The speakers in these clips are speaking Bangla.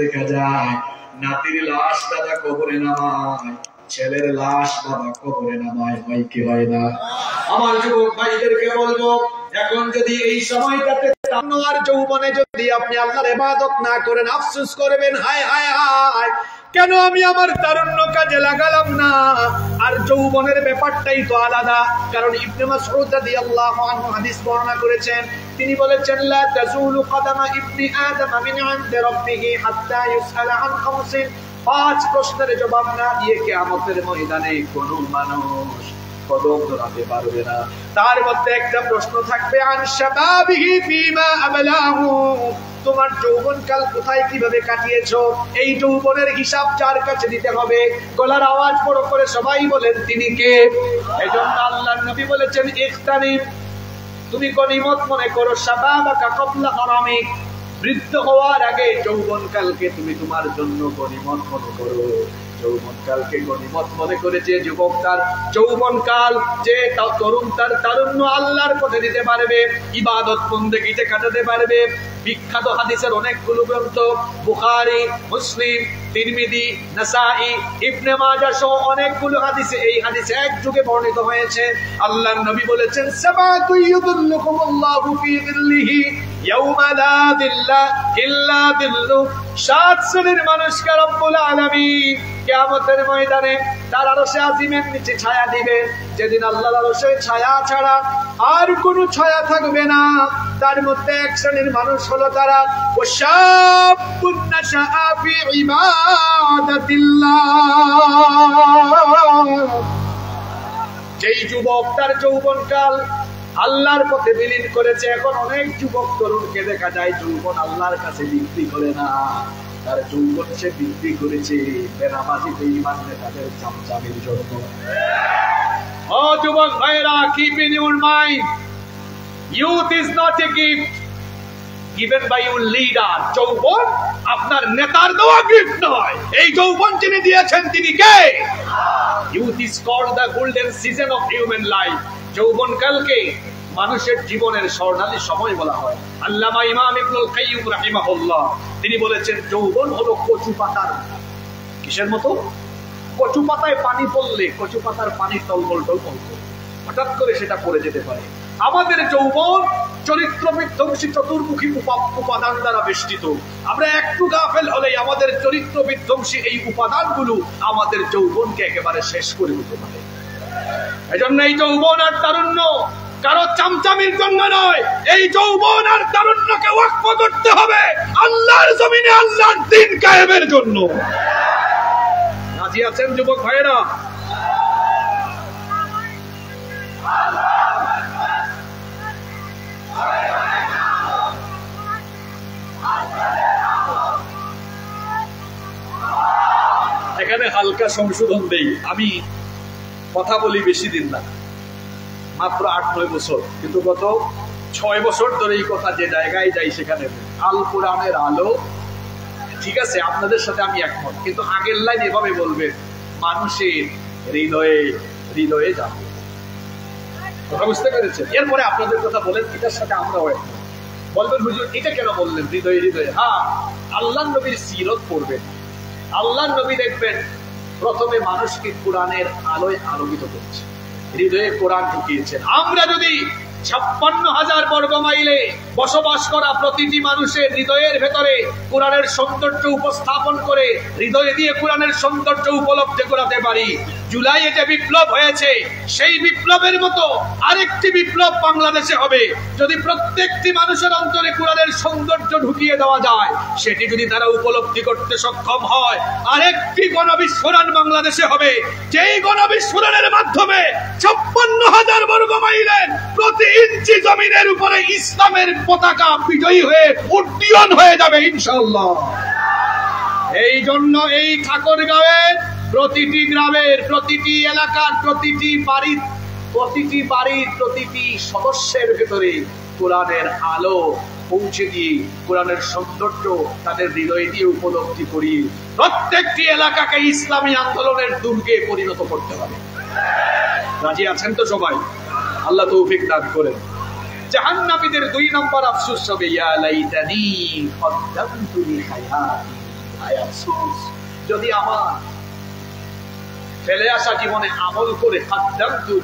দেখা যায় নাতির লাশ দাদা কবরে নামায়, ছেলের লাশ বাবা কবরে নামায়, হয় কি হয় না? আমার যুবক ভাইদেরকে বলবো, এখন যদি এই সময়টাতে আর যৌবনে যদি আপনি আল্লাহর ইবাদত না করেন, আফসোস করবেন, হায় হায় হায় কেন আমি আমার তারুণ্য কাজে লাগালাম না। আর যৌবনের ব্যাপারটাই তো আলাদা, কারণ ইবনে মাসউদ রাদিয়াল্লাহু আনহু হাদিস বর্ণনা করেছেন, তিনি বলেছেন লা তাজুলু কদামা ইবনি আদম মিন ইনদি রাব্বিহি হাত্তা ইউসআলা আন খামসিন, 5 প্রশ্নের জবাব না দিয়ে কিয়ামতের ময়দানে কোনো মানুষ কদম ধরাতে পারবে না। তার মধ্যে একটা প্রশ্ন থাকবে, আন শাবাবিহি ফিমা আবলাহু, তোমার যৌবনকাল কোথায় কিভাবে কাটিয়েছো, এই যৌবনের হিসাব যার কাছে দিতে হবে। গলার আওয়াজ বড় করে সবাই বলেন তিনি কে? এজন্য আল্লাহর নবী বলেছেন, ইখতানিম, তুমি গনিমত মনে করো, শাবাবাকা ক্বাবলা হারামিক, বৃদ্ধ হওয়ার আগে যৌবনকালকে তুমি তোমার জন্য গনিমত মনে করো। যৌবনকালকে গনিমত মনে করে যে যুবক তার যৌবনকাল, যে তরুণ তার তারুণ্য আল্লাহর পথে দিতে পারবে, ইবাদত বন্দেগীতে কাটাতে পারবে। বিখ্যাত হাদিসের অনেকগুলো গ্রন্থ, বুখারী, মুসলিম, তিরমিজি, নাসাঈ, ইবনে মাজাহ সহ অনেকগুলো হাদিসে এই হাদিস এক যুগে বর্ণিত হয়েছে। আল্লাহর নবী বলেছেন, সাবাতু ইউযিল্লুকুমুল্লাহু ফি যিল্লিহি ইয়াওমা লা যিল্লা ইল্লা যিল্লু, 7 শ্রেণীর মানুষকে রব্বুল আলামিন কিয়ামতের ময়দানে তার আরশে আজিমের নিচে ছায়া দিবে, যেদিন আল্লাহর আরশে ছায়া ছাড়া আর কোনো ছায়া থাকবে না। তার মধ্যে এক শ্রেণীর মানুষ হলো তারা, ওয়াশাবুন নাশাআ ফি ইবাদাতিল্লাহ, যেই যুবক তার যৌবনকাল আল্লাহর পথে বিলীন করেছে। এখন অনেক যুবক তরুণকে দেখা যায় যৌবন আল্লাহর কাছে বিক্রি করে না, তার যৌবন সে বিক্রি করেছে বেনামাজি বেঈমান নেতাদের চামচামির জন্য। ও যুবক ভাইরা, keep in your mind, youth is not a gift given by your leader. যৌবন আপনার নেতার দেওয়া গিফট নয়, এই যৌবন যিনি দিয়েছেন তিনি কে? Youth is called the golden season of human life. যৌবনকালকে মানুষের জীবনের স্বর্ণালী সময় বলা হয়। আল্লামা ইমাম ইবনুল কাইয়্যিম রাহিমাহুল্লাহ তিনি বলেছেন, যৌবন হলো কচু পাতার, কিসের মতো? কচু পাতায় পানি পড়লে কচু পাতার পানি টলমল টলমল করে হঠাৎ করে সেটা পড়ে যেতে পারে। আমাদের যৌবন চরিত্র বিধ্বংসী চতুর্মুখী উপাদান দ্বারা বেষ্টিত। আমরা একটু গাফেল হলেই আমাদের চরিত্র বিধ্বংসী এই উপাদানগুলো আমাদের যৌবনকে একেবারে শেষ করে দিতে পারে। এজন্য এই যৌবন আর তারুণ্য কারো চামচামির জন্য নয়, এই যৌবন আর তারুণ্যকে ওয়াকফ করতে হবে আল্লাহর জমিনে আল্লাহর দ্বীন কায়েমের জন্য। রাজি আছেন যুবক ভাইয়েরা? এখানে হালকা সংশোধন দেই, আমি কথা বলি বেশি দিন না, মাত্র 8-9 বছর, কিন্তু গত 6 বছর ধরে এই কথা যে জায়গায় যাই সেখানে আল কোরআনের আলো। ঠিক আছে, আপনাদের সাথে আমি একমত, কিন্তু আগের লাইন এভাবে বলবেন, মানুষের হৃদয়ে হৃদয়ে যাবে। কথা বুঝতে পেরেছেন? এরপরে আপনাদের কথা বলেন, এটার সাথে আমরাও একমত। বলবেন হুজুর এটা কেন বললেন হৃদয়ে হৃদয়ে? হ্যাঁ, আল্লাহর নবীর সিরত পড়বেন, আল্লাহর নবী দেখবেন প্রথমে মানুষকে কোরআনের আলোয় আলোকিত করেছে, হৃদয়ে কোরআন ঢুকিয়েছেন। আমরা যদি 56,000 বর্গ মাইলে বসবাস করা প্রতিটি মানুষের হৃদয়ের ভেতরে কোরআনের সৌন্দর্য উপস্থাপন করে হৃদয়ে দিয়ে কোরআনের সৌন্দর্য উপলব্ধি করাতে পারি, জুলাইয়ে যে বিপ্লব হয়েছে সেই বিপ্লবের মতো আরেকটি বিপ্লব বাংলাদেশে হবে যদি প্রত্যেকটি মানুষের অন্তরে কোরআনের সৌন্দর্য ঢুকিয়ে দেওয়া যায়। সেটি যদি তারা উপলব্ধি করতে সক্ষম হয়, আরেকটি গণবিস্ফোরণ বাংলাদেশে হবে, যেই গণবিস্ফোরণের মাধ্যমে 56,000 বর্গ মাইলের প্রতি ইঞ্চি জমিনের উপরে ইসলামের পতাকা বিজয়ী হয়ে উড্ডীয়মান হয়ে যাবে ইনশাআল্লাহ। এই জন্য এই ঠাকুরগাঁওয়ের প্রতিটি গ্রামের, প্রতিটি এলাকার, প্রতিটি বাড়ির প্রতিটি সদস্যের ভেতরে কোরআনের আলো পৌঁছে দিয়ে কোরআনের সৌন্দর্য তাদের হৃদয়ে দিয়ে উপলব্ধি করি প্রত্যেকটি এলাকাকে ইসলামী আন্দোলনের দুর্গে পরিণত করতে হবে। রাজি আছেন তো সবাই? আল্লাহ তৌফিক দান করেন। জাহান্নামীদের 2 নম্বর আফসোস হবে, ইয়া লাইতানি কদ্দামতু লি হায়াতি, হায় আফসোস, যদি আমার ফেলে আসা জীবনে আমল করে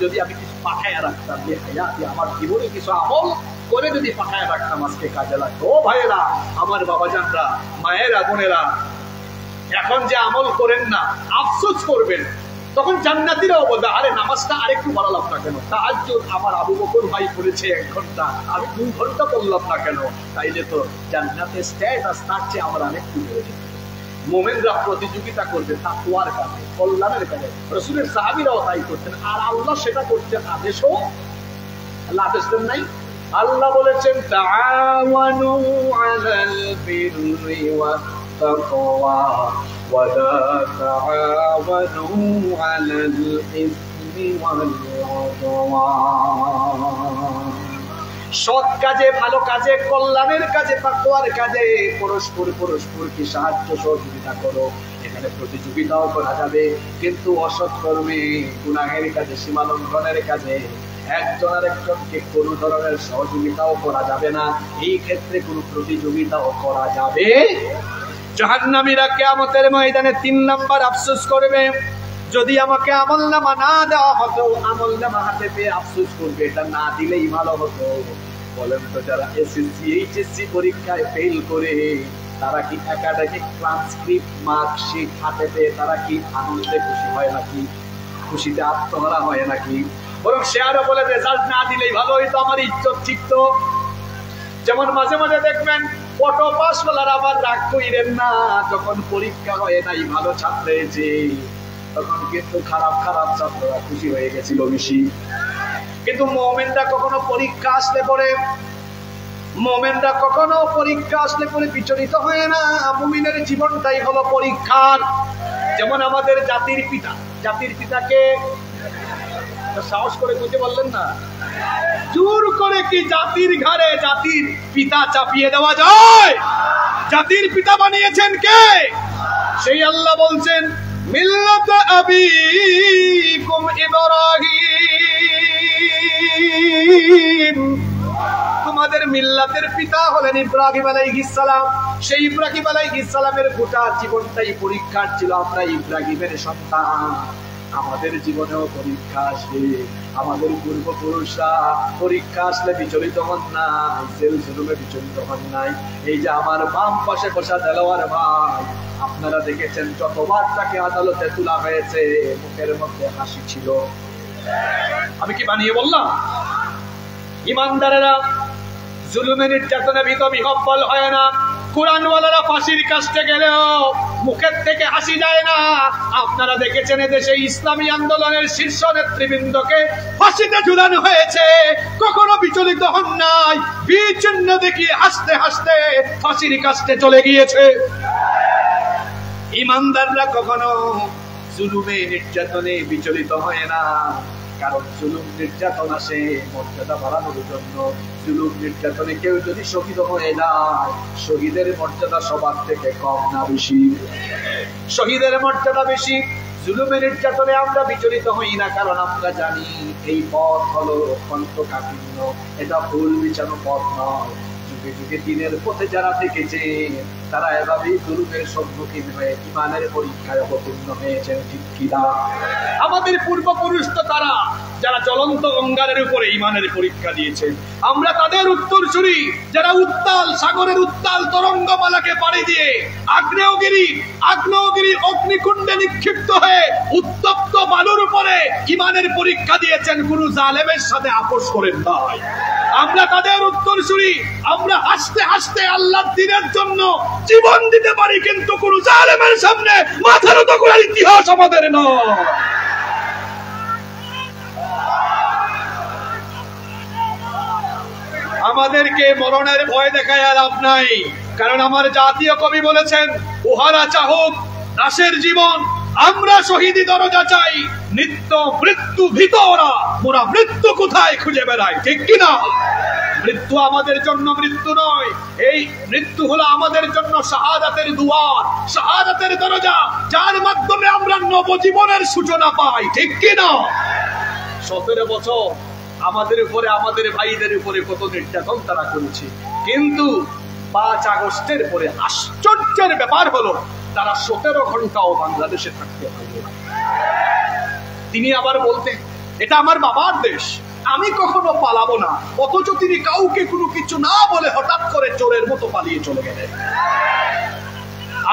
যদি আমি কিছু পাঠায় রাখতাম, যে হায়াতে আমার জীবনে কিছু আমল করে যদি পাঠায় রাখতাম, আজকে কাজে লাগতো। ও ভাইয়েরা, আমার বাবাজানরা, মায়েরা, বোনেরা, এখন যে আমল করেন না, আফসোস করবেন। তখন জান্নাতীরাও বলবে, আরে নামাজটা আরেকটু বাড়ালাম না কেন? তাহাজ্জুদ আমার আবু বকর ভাই করেছে 1 ঘন্টা, আমি 2 ঘন্টা করলাম না কেন? তাইলে তো জান্নাতের স্ট্যাটাস তার চেয়ে আমরা আরেকটু বেড়ে যেত। মুমিনরা প্রতিযোগিতা করবে তাকওয়ার কাজে, কল্যাণের কাজে। রাসূলের সাহাবীরাও তাই করতেন, আর আল্লাহ সেটা করতে আদেশও, আল্লাহ আদেশ দেন নাই? আল্লাহ বলেছেন, তাআওয়ানু আলাল বিররি ওয়াত তাকওয়া ওয়া লা তাআওয়ানু আলাল ইসমি ওয়াল উদওয়ান। সৎ কাজে, ভালো কাজে, কল্যাণের কাজে, তাকওয়ার কাজে পরস্পরকে সাহায্য সহযোগিতা করো। এখানে প্রতিযোগিতাও করা যাবে, কিন্তু অসৎ কর্মে, গুনাহের কাজে, সীমা লঙ্ঘনের কাজে একজন আরেকজনকে কোন ধরনের সহযোগিতাও করা যাবে না। এই ক্ষেত্রে কোন প্রতিযোগিতাও করা যাবে। জাহান্নামীরা কিয়ামতের ময়দানে 3 নাম্বার আফসোস করবে, যদি আমাকে আমলনামা না দেওয়া হতো, আমলনামা হাতে পেয়ে আফসোস করবে, এটা না দিলেই ভালো হতো। বলেন তো, যারা এসএসসি এইচএসসি পরীক্ষায় ফেল করে, তারা কি একাডেমিক ট্রান্সক্রিপ্ট মার্কশিট হাতে পেয়ে তারা কি আনন্দে খুশি হয় নাকি? খুশিতে আত্মহারা হয় নাকি? বরং সে আরো বলে, রেজাল্ট না দিলেই ভালো হইতো, আমার ইজ্জত ঠিকতো। যেমন মাঝে মাঝে দেখবেন অটো পাস হলার আবার রাগ কইরেন না, যখন পরীক্ষা হয় নাই, ভালো ছাত্র হয়েছে, তখন কিন্তু খারাপ ছাত্ররা খুশি হয়ে গেছিল বেশি। কিন্তু মুমিনরা কখনো পরীক্ষা আসলে পরে বিচলিত হয় না। মুমিনের জীবনটাই হলো পরীক্ষার। যেমন আমাদের জাতির পিতাকে সাহস করে বুঝতে বললেন না, জোর করে কি জাতির ঘাড়ে জাতির পিতা চাপিয়ে দেওয়া যায়? জাতির পিতা বানিয়েছেন কে? সেই আল্লাহ বলছেন, মিল্লাত আবিকুম ইব্রাহিম, তোমাদের মিল্লাতের পিতা হলেন ইব্রাহিম আলাইহিস সালাম। সেই ইব্রাহিম আলাইহিস সালামের গোটা জীবনটাই পরীক্ষার ছিল। আমরা ইব্রাহিমের সন্তান, আমাদের জীবনেও পরীক্ষা আসবে। আমাদের পূর্বপুরুষরা পরীক্ষা আসলে বিচলিত হন না, জেল জুলুমে বিচলিত হন নাই। এই যে আমার বাম পাশে বসা দেলোয়ার ভাই, আপনারা দেখেছেন যতবার তাকে আদালতে তোলা হয়েছে, মুখের মধ্যে হাসি ছিল। আমি কি বানিয়ে বললাম? ইমানদারেরা জুলুমের নির্যাতনে ভীত বিহ্বল হয় না। কোরআনওয়ালারা ফাঁসির কাছে গেলেও মুখের থেকে হাসি যায় না। আপনারা দেখেছেন এদেশে ইসলামী আন্দোলনের শীর্ষ নেতৃবৃন্দকে ফাঁসিতে ঝুলানো হয়েছে, কখনো বিচলিত হন নাই, বিচ্ছিন্ন দেখি হাসতে হাসতে ফাঁসির কাছে চলে গিয়েছে। ইমানদাররা কখনো জুলুমে নির্যাতনে বিচলিত হয় না, কারণ জুলুম নির্যাতন আসে মর্যাদা বাড়ানোর জন্য। জুলুম নির্যাতনে কেউ যদি শহীদ হয়ে যায়, শহীদের মর্যাদা সবার থেকে কম না বেশি? শহীদের মর্যাদা বেশি। জুলুমের নির্যাতনে আমরা বিচলিত হই না, কারণ আমরা জানি এই পথ হলো কণ্ঠকাঠিন্য, এটা ভুল বিছানো পথ নয়। যুগে যুগে দিনের পথে যারা থেকেছে, তারা এভাবেই জুলুমের সম্মুখীন হয়ে ইমানের পরীক্ষায় অবতীর্ণ হয়েছেন, ঠিক কিনা? আমাদের পূর্বপুরুষ তো তারা, যারা জ্বলন্ত অঙ্গারের উপরে ইমানের পরীক্ষা দিয়েছে। আমরা তাদের উত্তরসূরি, যারা উত্তাল সাগরের উত্তাল তরঙ্গমালাকে পাড়ি দিয়ে আগ্নেয়গিরি অগ্নিকুণ্ডে নিক্ষিপ্ত হয়ে উত্তপ্ত বালুর উপরে ইমানের পরীক্ষা দিয়েছেন, গুরু জালেমের সাথে আপোষ করেন নাই। আমরা তাদের উত্তরসূরি। আমরা হাসতে হাসতে আল্লাহর দ্বীনের জন্য জীবন দিতে পারি, কিন্তু গুরু জালেমের সামনে মাথা নত করার ইতিহাস আমাদের নয়। আমাদেরকে মরণের ভয় দেখায় লাভ নাই, কারণ আমার জাতীয় কবি বলেছেন, উহারা চাহুক দাসের জীবন, আমরা শহীদি দরজা চাই। নিত্য মৃত্যু ভীতরা, মোরা মৃত্যু কোথায় খুঁজে বেড়াই, ঠিক কিনা? মৃত্যু আমাদের জন্য মৃত্যু নয়, এই মৃত্যু হলো আমাদের জন্য শাহাদাতের দুয়ার, শাহাদাতের দরজা, যার মাধ্যমে আমরা নবজীবনের সূচনা পাই, ঠিক কিনা? 17 বছর আমাদের উপরে, আমাদের ভাইদের উপরে কত নির্যাতন তারা করেছে, কিন্তু 5 আগস্টের পরে আশ্চর্যের ব্যাপার হলো তারা 17 ঘন্টাও বাংলাদেশে থাকতে পারবে না। তিনি আবার বলতেন, এটা আমার বাবার দেশ, আমি কখনো পালাবো না, অথচ তিনি কাউকে কোনো কিছু না বলে হঠাৎ করে চোরের মতো পালিয়ে চলে গেলেন।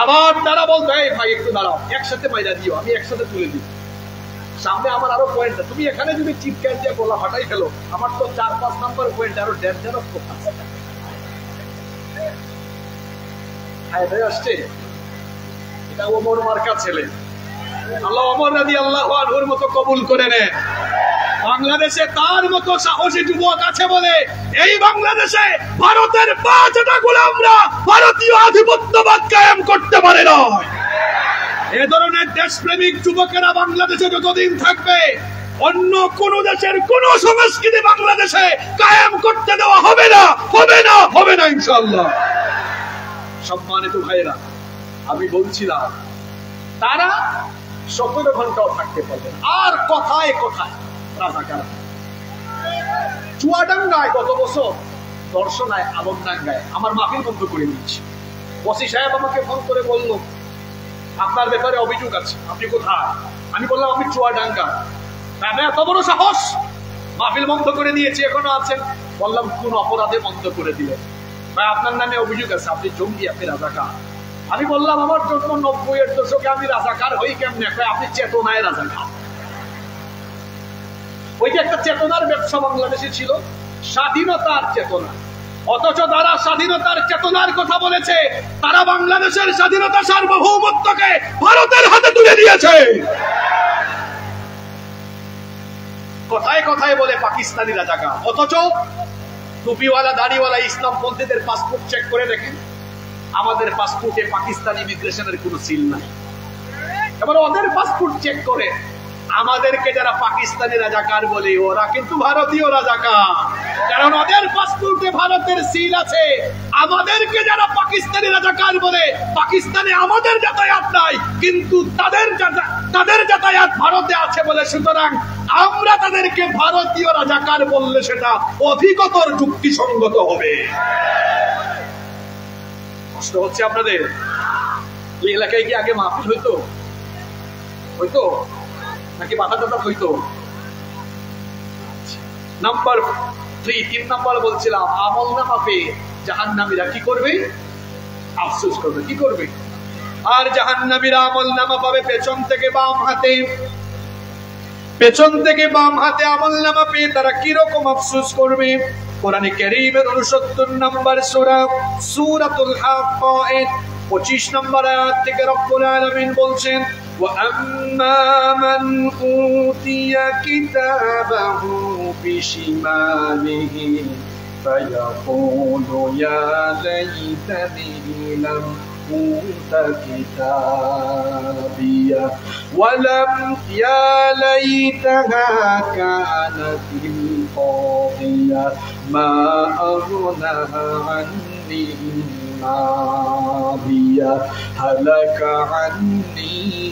আবার তারা বলতো, এই ভাই একটু দাঁড়াও, একসাথে মাইরা দিও, আমি একসাথে তুলে দিই, সামনে আমার আরো পয়েন্ট, তুমি এখানে যদি চিৎকার দিয়ে বলা হটাই ফেলো, আমার তো 4-5 নম্বর পয়েন্ট আরো ডেঞ্জারাস কথা আসছে। এটা ওমর মার্কা ছেলে, আল্লাহ ওমর রাদিয়াল্লাহু আনহুর মতো কবুল করে নেন। বাংলাদেশে তার মতো সাহসী যুবক আছে বলে এই বাংলাদেশে ভারতের 5টা গোলামরা ভারতীয় আধিপত্যবাদ কায়েম করতে পারে না। এ ধরনের দেশপ্রেমিক যুবকেরা বাংলাদেশে যতদিন থাকবে, অন্য কোন দেশের কোন সংস্কৃতি বাংলাদেশে কায়েম করতে দেওয়া হবে না, হবে না, হবে না ইনশাআল্লাহ। সম্মানিত ভাইরা, আমি বলছিলাম তারা 17 ঘন্টাও থাকতে পারবেন। আর কথায় কথায় রাজাকার চুয়াডাঙ্গায় গত বছর দর্শনায় আলমডাঙ্গায় আমার মাহফিল বন্ধ করে দিয়েছি। ওসি সাহেব আমাকে ফোন করে বলল, আপনার ব্যাপারে অভিযোগ আছে, আপনি কোথায়? আমি বললাম আমি চুয়াডাঙ্গা। তাহলে এত বড় সাহস, মাহফিল বন্ধ করে দিয়েছি, এখনো আছেন। বললাম কোন অপরাধে বন্ধ করে দিলেন? ভাই আপনার নামে অভিযোগ আছে, আপনি জঙ্গি, আপনি রাজাকার। আমি বললাম আমার জন্য 90-এর দশকে আমি রাজাকার হই কেমনে? আপনি চেতনায় রাজাকার। ওই যে একটা চেতনার ব্যবসা বাংলাদেশে ছিল, স্বাধীনতার চেতনা, অথচ যারা স্বাধীনতার চেতনার কথা বলেছে তারা বাংলাদেশের স্বাধীনতা সার্বভৌমত্বকে ভারতের হাতে তুলে দিয়েছে। কথায় কথায় বলে পাকিস্তানি রাজাকার, অথচ টুপিওয়ালা দাড়িওয়ালা ইসলামপন্থীদের পাসপোর্ট চেক করে দেখেন, আমাদের পাসপোর্টে পাকিস্তানি ইমিগ্রেশনের কোনো সিল নাই। এবার ওদের পাসপোর্ট চেক করে আমাদেরকে যারা পাকিস্তানি রাজাকার বলে, ওরা কিন্তু ভারতীয় রাজাকার, কারণ ওদের পাসপোর্টে ভারতের সিল আছে। আমাদেরকে যারা পাকিস্তানি রাজাকার বলে, পাকিস্তানে আমাদের যাতায়াত নাই, কিন্তু তাদের যাতায়াত ভারতে আছে বলে, সুতরাং আমরা তাদেরকে ভারতীয় রাজাকার বললে সেটা অধিকতর যুক্তিসঙ্গত হবে। কষ্ট হচ্ছে আপনাদের? এই এলাকায় কি আগে মাহফিল হইতো নাকি বাধা টাধা হইতো? নাম্বার 3 নাম্বার বলছিলাম, আমল নামা পেয়ে জাহান্নামীরা কি করবে? আফসোস করবে। কি করবে? আর জাহান্নামীরা আমল নামা পাবে পেছন থেকে বাম হাতে। পেছন থেকে বাম হাতে আমল নামা পেয়ে তারা কিরকম আফসোস করবে? কোরআনে কারীমের 69 নম্বর সূরা সূরাতুল হাক্কা 25 নম্বর আয়াত থেকে রব্বুল আলামিন বলছেন, وَأَمَّا مَنْ أُوتِيَ كِتَابَهُ بِشِمَالِهِ فَيَقُولُ يَا لَيْتَنِي لَمْ أُوتَ كِتَابِيَهْ وَلَمْ يَا لَيْتَهَا كَانَتِ الْقَاضِيَةَ مَا أَغْنَىٰ عَنِّي مالية هلك عني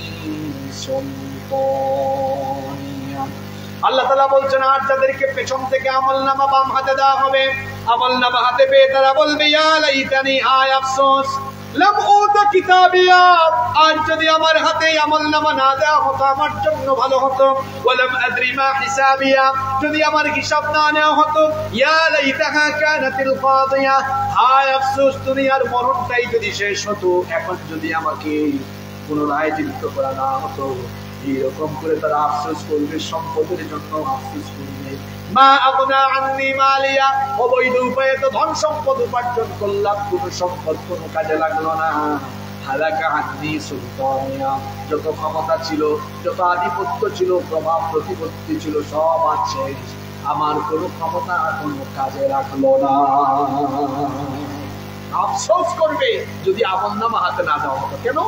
سلطانية। আল্লাহ তাআলা বলছেন, আর যাদেরকে পেছন থেকে আমলনামা বাম হাতে দেওয়া হবে, আমলনামা হাতে পেয়ে তারা বলবে, ইয়া লাইতানি, হায় আফসোস, লাম উতা কিতাবিয়া, আর যদি আমার হাতে আমলনামা না দেওয়া হতো আমার জন্য ভালো হতো। ওয়ালাম আদরি মা হিসাবিয়া, যদি আমার হিসাব না নেওয়া হতো। ইয়া লাইতাহা কানাতিল কাদিয়া, হায় আফসোস, দুনিয়ার মরণটাই যদি শেষ হতো, এখন যদি আমাকে পুনরায় জীবিত করা না হতো। এরকম করে তারা আফসোস করবে, সম্পদের জন্য আফসোস করবে। মা আগনা আন্নি মালিয়া, অবৈধ উপায়ে তো ধন সম্পদ উপার্জন করলাম, কোন সম্পদ কোন কাজে লাগলো না। হালাকা আন্নি সুলতানিয়া, যত ক্ষমতা ছিল, যত আধিপত্য ছিল, প্রভাব প্রতিপত্তি ছিল, সব আছে, আমার কোন ক্ষমতা কোনো কাজে রাখলো না। আফসোস করবে যদি আমলনামা হাতে না দেওয়া হতো। কেন?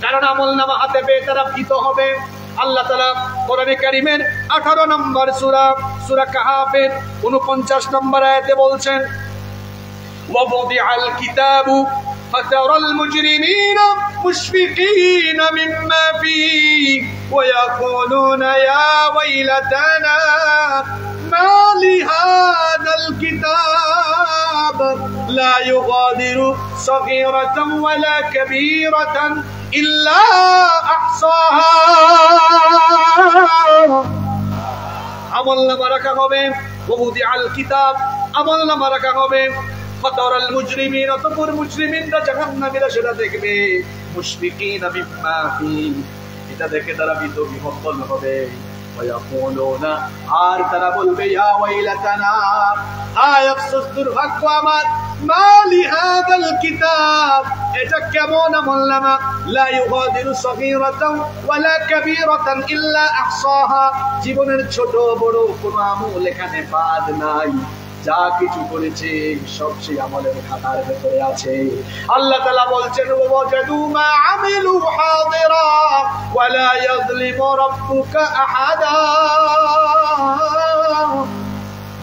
কারণ আমলনামা হাতে পেয়ে তারা ভীত হবে। আল্লাহ তাআলা কোরআনে কারীমের 18 নম্বর সূরা কাহাফের 49 নম্বর আয়াতে বলছেন, ওয়াবুদিআল কিতাবু ফাতারাল মুজরিমিনা মুশফিকিনা মিম্মা ফীহি ওয়া ইয়াকুলুনা ইয়া ওয়াইলাতানা মা লিহাদাল কিতাব লা ইউগাদিরু সগীরাতান ওয়ালা কাবীরাতান ইল্লা আহসাহা, আমলনামা রাখা হবে। ওয়াউদিআল কিতাব, আমলনামা রাখা হবে। ফাতারাল মুজরিমিন, অতঃপর মুজরিমিনরা জাহান্নামীরা সেটা দেখবে। মুশফিকিনা মিম্মা ফি, এটা দেখে তারা ভীত বিহ্বল হবে। ওয়ায়াকুলুনা, আর তারা বলবে ইয়া ওয়াইলাতানা, হায় আফসোস, দুর্ভাগ্য আমার। মালি হাদাল কিতাব, এটা কেমন আমলনামা। লা ইউগাদিরু সগীরাতান ওয়ালা কাবীরাতান ইল্লা আহসাহা, জীবনের ছোট বড় কোনো আমল এখানে বাদ নাই। যা কিছু করেছে সব সেই আমলের খাতার ভেতরে আছে। আল্লাহ তাআলা বলছেন ওয়াজাদু মা আমিলু হাদিরা ওয়ালা ইয়াযলিমু রাব্বুকা আহাদা,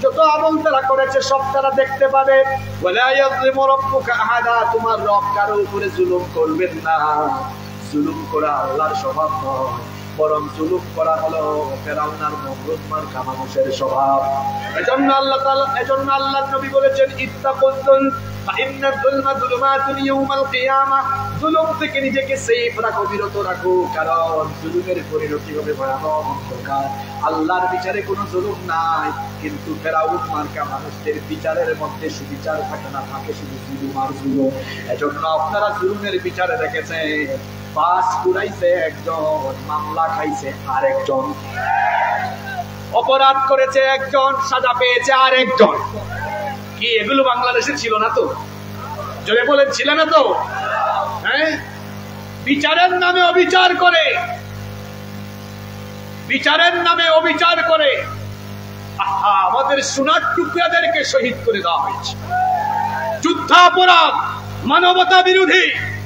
যত আমল তারা করেছে সব তারা দেখতে পাবে। ওয়ালা ইয়াযলিমু রাব্বুকা আহাদা, তোমার রব কারো উপরে জুলুম করবেন না। জুলুম করা আল্লাহর স্বভাব নয়, বরং জুলুম করা হলো ফেরাউনার নমরুদ মার্কা মানুষের স্বভাব। এজন্য আল্লাহর নবী বলেছেন ইত্তাকুল ফাইন্নাল যুলমা যুলুমাতুন ইয়াউমাল কিয়ামাহ, জুলুম থেকে নিজেকে সেফ রাখো, বিরত রাখো, কারণ জুলুমের পরিণতি হবে ভয়ানক অন্ধকার। আল্লাহর বিচারে কোনো জুলুম নাই, কিন্তু ফেরাউন মার্কা মানুষদের বিচারের মধ্যে সুবিচার থাকে না, থাকে শুধু জুলুম আর জুলুম। এজন্য আপনারা জুলুমের বিচারে দেখেছেন, পাস কুড়াইছে একজন, মামলা খাইছে আরেকজন, অপরাধ করেছে একজন, সাজা পেয়েছে আরেকজন। কি এগুলো বাংলাদেশে ছিল না তো? জোরে বলেন ছিল না তো? হ্যাঁ, বিচারের নামে অবিচার করে, বিচারের নামে অবিচার করে আমাদের সোনার টুকরাদেরকে শহীদ করে দেওয়া হয়েছে। যুদ্ধাপরাধ, মানবতা বিরোধী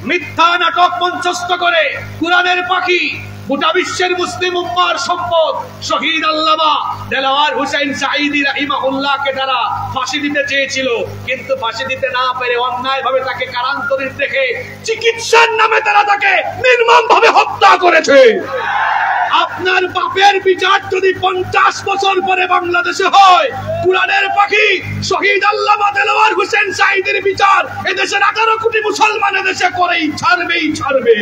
মিথ্যা নাটক মঞ্চস্থ করে কুরআনের পাখি, গোটা বিশ্বের মুসলিম উম্মার সম্পদ শহীদ আল্লামা দেলাওয়ার হোসেন সাঈদী রাহিমাহুল্লাহকে তারা ফাঁসি দিতে চেয়েছিল, কিন্তু ফাঁসি দিতে না পেরে অন্যায়ভাবে তাকে কারান্তরিত রেখে চিকিৎসার নামে তারা তাকে নির্মমভাবে হত্যা করেছে। আপনার বাপের বিচার যদি 50 বছর পরে বাংলাদেশে হয়, কুরআনের পাখি শহীদ আল্লামা দেলাওয়ার হোসেন সাঈদীর বিচার এদেশের 18 কোটি মুসলমান এদেশে করেই ছাড়বেই ছাড়বে।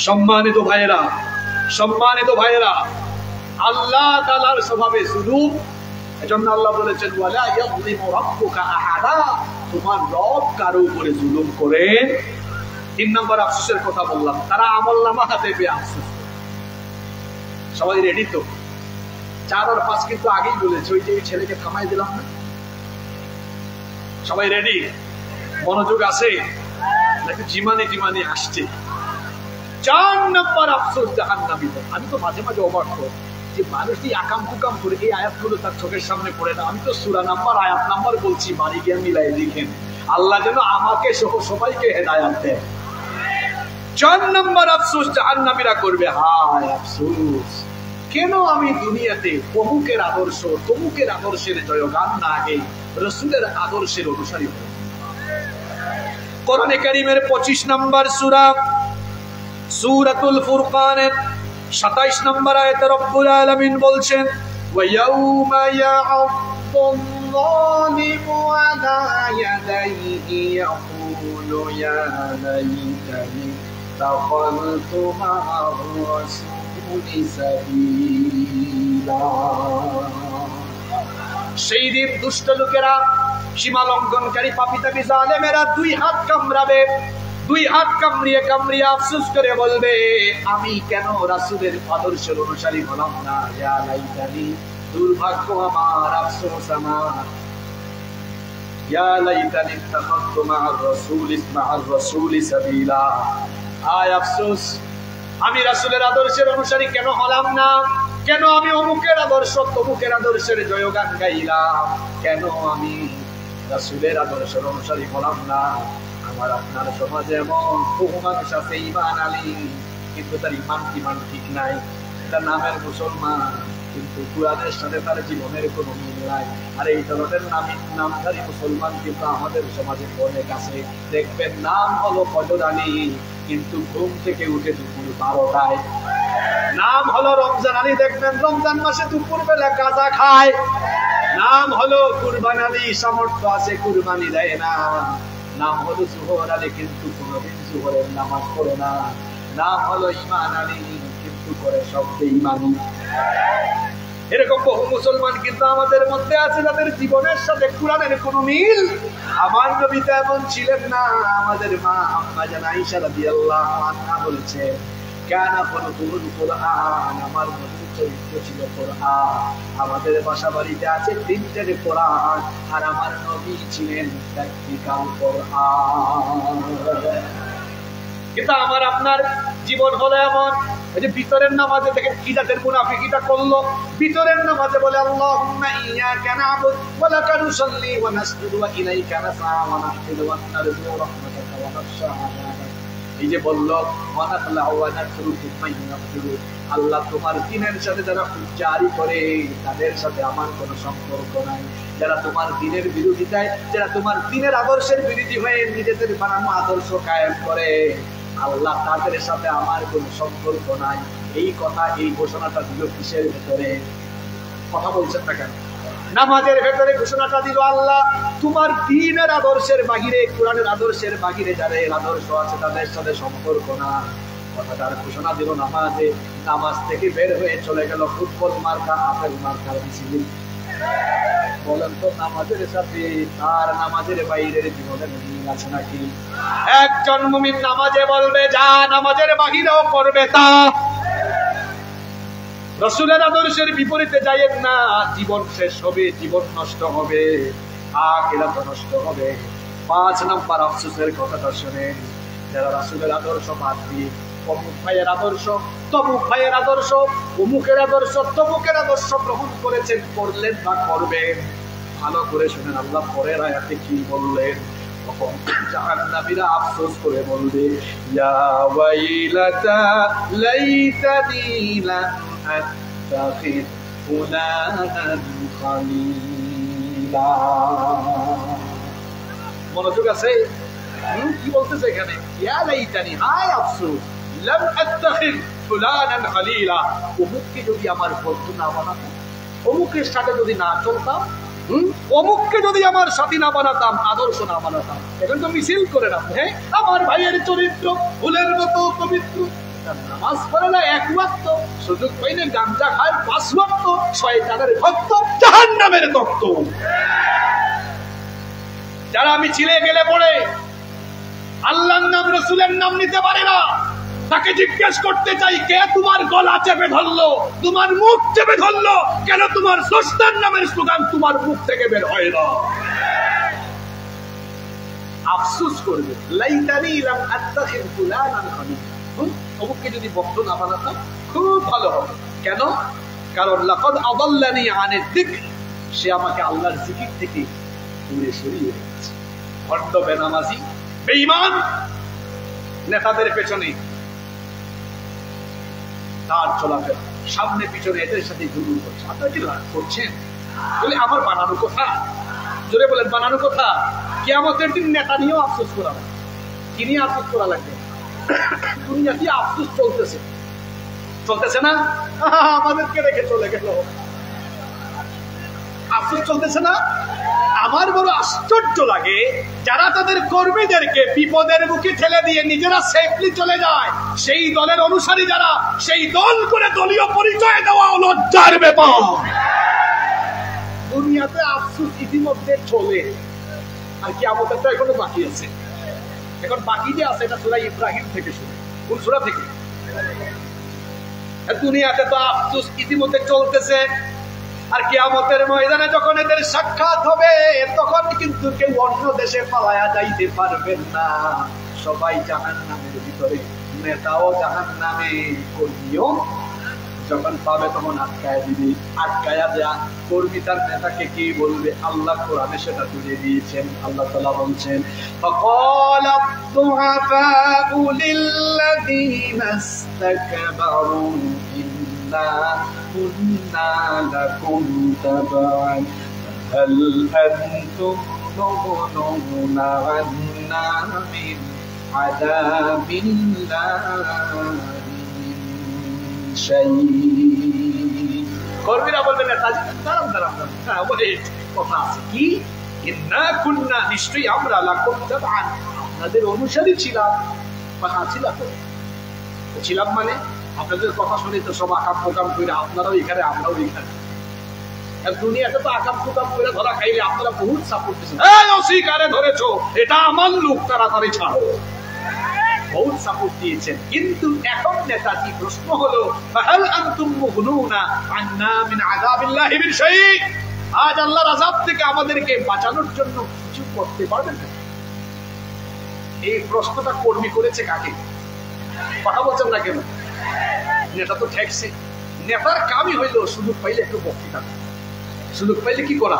সম্মানিত ভাইয়েরা, সম্মানিত ভাইয়েরা, আল্লাহ তাআলার স্বভাবে জুলুম। এজন্য আল্লাহ বলেছেন ওয়ালা ইয়াযলিমু রাব্বুকা আহাদা, তোমার রব কারো উপরে জুলুম করেন। 3 নম্বর আফসোসের কথা বললাম, তারা আমলনামা হাতে পেয়ে আফসোস। সবাই রেডি তো? 4 আর 5 কিন্তু আগেই বলেছে, ওই যে ছেলেকে থামাই দিলাম না। সবাই রেডি? মনোযোগ আছে নাকি জিমানি টিমানি আসছে? 4 নম্বর আফসোস জাহান্নামীদের। আমি তো মাঝে মাঝে অবাক হই যে মানুষ এই আকাম কুকাম করে এই আয়াতগুলো তার চোখের সামনে পড়ে না। আমি তো সূরা নাম্বার আয়াত নাম্বার বলছি, বাড়ি গিয়ে মিলাই লিখেন। আল্লাহ যেন আমাকে সহ সবাইকে হেদায়েত দেন। 4 নম্বর আফসোস জাহান্নামীরা করবে, হায় আফসোস, কেন আমি দুনিয়াতে অমুকের আদর্শ তমুকের আদর্শের জয়গান না আগে রাসূলের আদর্শের অনুসারী হই। কোরআনে কারীমের 25 নম্বর সূরা সূরাতুল ফুরকানের 27 নম্বর আয়াতে রব্বুল আলামিন বলছেন ওয়ায়াউমা ইয়া'আযযু আলা ইয়াদাইহি ইয়াকুলু ইয়া লাইতানি তাখালতু মা'আর রাসূলি সাবিলা। সেই দিন দুষ্ট লোকেরা, সীমা লঙ্ঘনকারী পাপী জালেমেরা 2 হাত কামড়াবে, 2 হাত কামড়িয়ে কামড়িয়ে আফসোস করে বলবে, আমি কেন রাসূলের আদর্শের অনুসারী হলাম না। ইয়া লাইতানি, দুর্ভাগ্য আমার, আফসোস আমার। ইয়া লাইতানি ইত্তাখাযতু মা'আর রাসূলি সাবিলা, আয় আফসোস, আমি রাসূলের আদর্শের অনুসারী কেন হলাম না। কেন আমি অমুকের আদর্শ তমুকের আদর্শের জয়গান গাইলাম, কেন আমি রাসূলের আদর্শের অনুসারী হলাম না। আমার আপনার সমাজে এমন বহু মানুষ আছে ঈমান আলী, কিন্তু তার ঈমান ঠিক নাই, তার নামের মুসলমান, কিন্তু কুরআনের সাথে তার জীবনের কোনো মিল নাই। আর এই ধরনের নামধারী মুসলমান কিন্তু আমাদের সমাজে অনেক আছে। দেখবেন নাম হলো ফজর আলী, কিন্তু ঘুম থেকে উঠে দুপুর 12টায় নাম হলো রমজান আলী, দেখবেন রমজান মাসে দুপুর বেলা গাঁজা খায়। নাম হলো কুরবান আলী, সামর্থ্য আছে কুরবানি দেয় না। নাম হলো জোহর আলী, কিন্তু কোনদিন জোহরের নামাজ পড়ে না। নাম হলো ইমান আলী, কিন্তু করে সব বেঈমানি। এরকম বহু মুসলমান কিন্তু আমাদের মধ্যে আছে যাদের জীবনের সাথে কোরআনের কোনো মিল। আমার নবী তো এমন ছিলেন না। আমাদের মা আম্মা জান আয়েশা রাদিয়াল্লাহু আনহা বলেছে, কানা খুলুকুল কুরআন, আমার নবীর চরিত্র ছিল কোরআন। আমাদের বাসা বাড়িতে আছে প্রিন্টেড কোরআন, আর আমার নবী ছিলেন প্র্যাকটিক্যাল কোরআন। কিন্তু আমার আপনার জীবন হলো এমন, এই যে ভিতরের নামাজে দেখেন কি জাতের মুনাফিকিটা করলো। ভিতরের নামাজে বলে আল্লাহুম্মা ইয়্যাকা না'বুদু ওয়া লাকা নুসাল্লি ওয়া নাসজুদু ওয়া ইলাইকা নাসআ ওয়া নাহফিদু ওয়া নারজু রাহমাতাকা ওয়া নাখশা। এই যে বললো আল্লাহ তোমার দ্বীনের সাথে যারা জারি করে তাদের সাথে আমার কোনো সম্পর্ক নাই। যারা তোমার দ্বীনের বিরোধিতায়, যারা তোমার দ্বীনের আদর্শের বিরোধী হয়ে নিজেদের বানানো আদর্শ কায়েম করে, আল্লাহ তাদের সাথে আমার কোনো সম্পর্ক নাই। এই কথা, এই ঘোষণাটা দিল কিসের ভেতরে? কথা বলছেন না কেন? নামাজের ভেতরে ঘোষণাটা দিল আল্লাহ তোমার দ্বীনের আদর্শের বাহিরে, কোরআনের আদর্শের বাহিরে যাদের আদর্শ আছে তাদের সাথে সম্পর্ক না। কথাটার ঘোষণা দিল নামাজে। নামাজ থেকে বের হয়ে চলে গেল ফুটবল মার্কা, আপেল মার্কার মিছিল। বলেন তো নামাজের সাথে আর নামাজের বাইরের জীবনের মিল আছে নাকি? একজন মুমিন নামাজে বলবে যা, নামাজের বাহিরেও করবে তা। রাসূলের আদর্শের বিপরীতে যাইয়েন না, জীবন শেষ হবে, জীবন নষ্ট হবে, আখিরাত নষ্ট হবে। 5 নম্বর আফসোসের কথাটা শুনেন, যারা রাসূলের আদর্শ বাদ দিয়ে অমুক ভাইয়ের আদর্শ, তমুক ভাইয়ের আদর্শ, অমুকের আদর্শ, তমুকের আদর্শ গ্রহণ করেছেন, করলেন বা করবেন, ভালো করে শুনেন আল্লাহ পরের আয়াতে কি বললেন। তখন জাহান্নামীরা আফসোস করে বলবে, ইয়া ওয়াইলাতা লাইতানি লাম আত্তাখিদ ফুলানান খালিলা। মনোযোগ আছে? কি বলতেছে এখানে? ইয়া লাইতানি, হায় আফসোস, লাম আত্তাখিদ ফুলানান খালিলা, অমুককে যদি আমার বন্ধু না বানাতাম, অমুকের সাথে যদি না চলতাম, অমুককে যদি আমার সাথী না বানাতাম, আদর্শ না বানাতাম। এখন তো মিছিল করে না, হ্যাঁ আমার ভাইয়ের চরিত্র ফুলের মতো পবিত্র, নামাজ পড়ে না 1 ওয়াক্ত, সুযোগ পাইলে গাঁজা খায় 5 ওয়াক্ত, শয়তানের ভক্ত, জাহান্নামের তক্ত। যারা মিছিলে গেলে পড়ে আল্লাহর নাম রাসূলের নাম নিতে পারে না, তাকে জিজ্ঞেস করতে চাই, কে তোমার গলা চেপে ধরলো, তোমার মুখ চেপে ধরলো, কেন তোমার স্রষ্টার নামের স্লোগান তোমার মুখ থেকে বের হয় না? আফসোস করবে, লাইতানি লাম আত্তাখিদ ফুলানান খালিলা, অমুককে যদি বক্ত না বানাতাম খুব ভালো হবে। কেন? কারণ লাকাদ আদাল্লানি আনিদ যিকর, সে আমাকে আল্লাহর জিকির থেকে দূরে সরিয়ে রেখেছে। ভণ্ড, বেনামাজি, বেঈমান নেতাদের পেছনে তার চলাফেরা, সামনে পিছনে এদের সাথে ঘুরঘুর করছে। আপনারা কি রাগ করছেন? বলে আমার বানানো কথা, জোরে বলেন বানানো কথা। কিয়ামতের দিন নেতা নিয়েও আফসোস করা লাগবে। কি নিয়ে আফসোস করা লাগবে? দুনিয়াতে আফসোস চলতেছে, চলতেছে না? আমাদেরকে রেখে চলে গেল, আফসোস চলতেছে না? আমার বড় আশ্চর্য লাগে যারা তাদের কর্মীদেরকে বিপদের মুখে ঠেলে দিয়ে নিজেরা সেফলি চলে যায়, সেই দলের অনুসারী যারা, সেই দল করে দলীয় পরিচয় দেওয়া লজ্জার ব্যাপার। দুনিয়াতে আফসোস ইতিমধ্যে চলে, আর কি আমাদের তো এখনো বাকি আছে। এখন বাকি যে আছে এটা সূরা ইব্রাহিম থেকে শুরু। কোন সূরা থেকে? দুনিয়াতে তো আফসোস ইতিমধ্যে চলতেছে, আর কিয়ামতের ময়দানে যখন এদের সাক্ষাৎ হবে তখন কিন্তু কেউ অন্য দেশে পালায়া যাইতে পারবেন না। সবাই জাহান্নামের ভিতরে, নেতাও জাহান্নামে, কর্মীও যখন পাবে তখন আটকায়া দিবে। আটকায়া দেয়া কর্মী তার নেতাকে কি বলবে? আল্লাহ কোরআনে সেটা তুলে দিয়েছেন। আল্লাহ তাআলা বলছেন, فَقَالَ الضُّعَفَاءُ لِلَّذِينَ اسْتَكْبَرُوا إِنَّا كُنَّا لَكُمْ تَبَعًا هَلْ أَنْتُمْ مُغْنُونَ عَنَّا مِنْ عَذَابِ اللَّهِ شيء কর্মীরা বলবেন নেতাজি দাঁড়ান দাঁড়ান হ্যাঁ ওয়েট কথা আছে কি ইন্না কুন্না নিশ্চয়ই আমরা লাকুম তাবান আপনাদের অনুসারী ছিলাম হ্যাঁ ছিলাম মানে আপনাদের কথা শুনে তো সব আকাম প্রকাম করে আপনারাও এখানে আমরাও এখানে দুনিয়াতে তো আকাম প্রকাম করে ধরা খাইলে আপনারা বহুত সাপোর্ট দিচ্ছেন এই অস্বীকারে ধরেছো এটা আমার লোক তাড়াতাড়ি ছাড়ো বহুত সাপোর্ট দিয়েছেন কিন্তু এখন নেতাজি প্রশ্ন হলো ফাহাল আনতুম মুগনুনা আন্না মিন আযাবিল্লাহি মিন শাই আজ আল্লাহর আযাব থেকে আমাদেরকে বাঁচানোর জন্য কিছু করতে পারবেন না এই প্রশ্নটা কর্মী করেছে কাকে কথা বলছেন না কেন নেতা তো ঠেকছে নেতার কামই হইলো সুযোগ পাইলে একটু বক্তৃতা সুযোগ পাইলে কি করা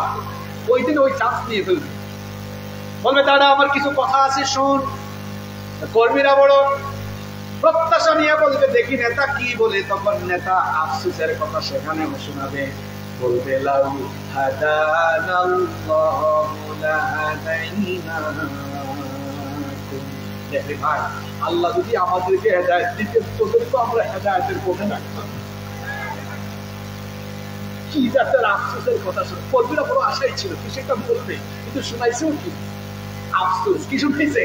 ওই দিন ওই চান্স নিয়ে ফেলবে বলবে দাদা আমার কিছু কথা আছে শোন কর্মীরা বড় প্রত্যাশা নিয়ে বলবে দেখি নেতা কি বলে তখন নেতা আফসোসের কথা সেখানে শোনাবে বলবে লাউ হাদানাল্লাহু লাহাদাইনাকুম দেখে ভাই আল্লাহ যদি আমাদেরকে হেদায়েত দিতেন তোদের তো আমরা হেদায়েতের পথে রাখতাম কি জাতের আফসোসের কথা শুনে কর্মীরা বড় আশাই ছিল কি সেটা বলবে কিন্তু শোনাইছেও কি আফসোস কি শুনতেছে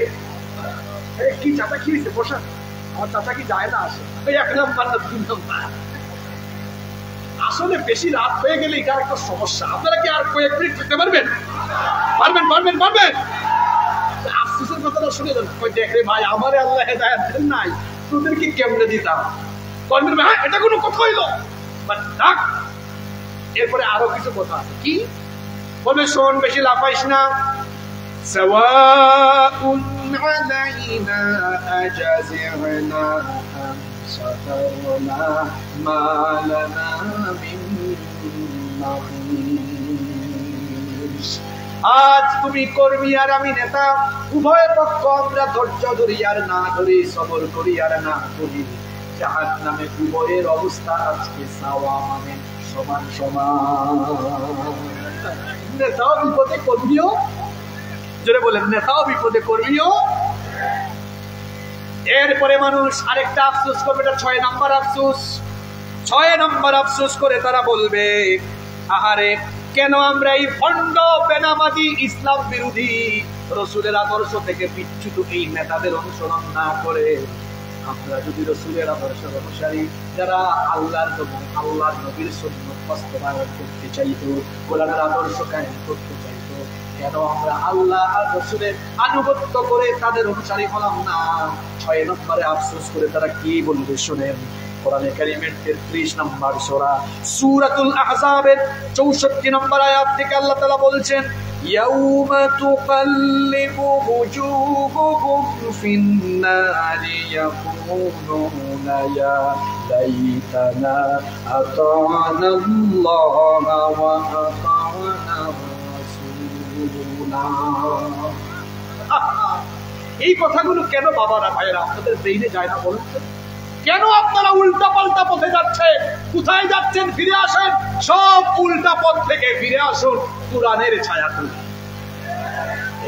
কি চাচা কি হয়েছে বসা আমার চাচা কি যায় না আসে ওই 1 নাম্বার না 2 নাম্বার আসলে বেশি রাত হয়ে গেলে এটা একটা সমস্যা আপনারা কি আর কয়েক মিনিট থাকতে পারবেন পারবেন পারবেন পারবেন আফসোসের কথাটা শুনে যান কই দেখ রে ভাই আমারে আল্লাহ হেদায়েত দেন নাই তোদের কি কেমনে দিতাম কর্মীর ভাই এটা কোনো কথা হইলো বাট থাক এরপরে আরো কিছু কথা আছে কি বলে শোন বেশি লাফাইস না سواء علينا أجزعنا أم صبرنا ما لنا من محيص আজ তুমি কর্মী আর আমি নেতা উভয় পক্ষ আমরা ধৈর্য ধরি আর না ধরি সবর করি আর না করি জাহান্নামে উভয়ের অবস্থা আজকে সাওয়া মানে সমান সমান নেতাও বিপদে কর্মীও জোরে বলেন নেতাও বিপদে কর্মীও এরপরে মানুষ আরেকটা আফসোস করবে এটা 6 নাম্বার আফসোস 6 নাম্বার আফসোস করে তারা বলবে আহারে কেন আমরা এই ভণ্ড বেনামাজি ইসলাম বিরোধী রাসূলের আদর্শ থেকে বিচ্যুত এই নেতাদের অনুসরণ না করে আমরা যদি রাসূলের আদর্শের অনুসারী যারা আল্লাহর নবীর সুন্নাত বাস্তবায়ন করতে চাইতো কোরআনের আদর্শ কায়েম করতে চাইতো কেন আমরা আল্লাহ আর রাসূলের আনুগত্য করে তাদের অনুসারী হলাম না 6 নম্বরে আফসোস করে তারা কি বলবে শুনেন কোরআনে কারীমের 33 নম্বর সূরা সূরাতুল আহজাবের 64 নম্বর আয়াত থেকে আল্লাহ তাআলা বলছেন ইয়াউমা তুকাল্লিবু wujuhuhum ফিন-নারি ইয়াকুলুনা ইয়া লাইতানা আতানাল্লাহা ওয়া আতানা রাসূলুনা এই কথাগুলো কেন বাবারা ভাইরা আপনাদের ব্রেইনে যায় না বলুন কেন আপনারা উল্টা পাল্টা পথে যাচ্ছেন কোথায় যাচ্ছেন ফিরে আসেন সব উল্টা পথ থেকে ফিরে আসুন কোরআনের ছায়া তলে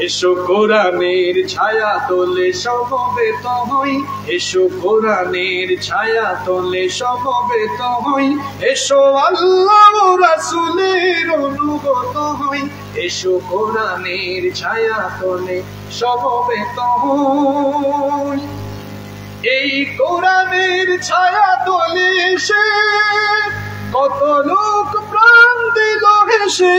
এসো কোরআনের ছায়া তলে সমবেত হই এসো কোরআনের ছায়া তলে সমবেত হই এসো আল্লাহ রাসূলের অনুগত হই এসো কোরআনের ছায়া তলে সমবেত হই এই কোরআনের ছায়া তলে এসে কত লোক প্রাণ দিল হেসে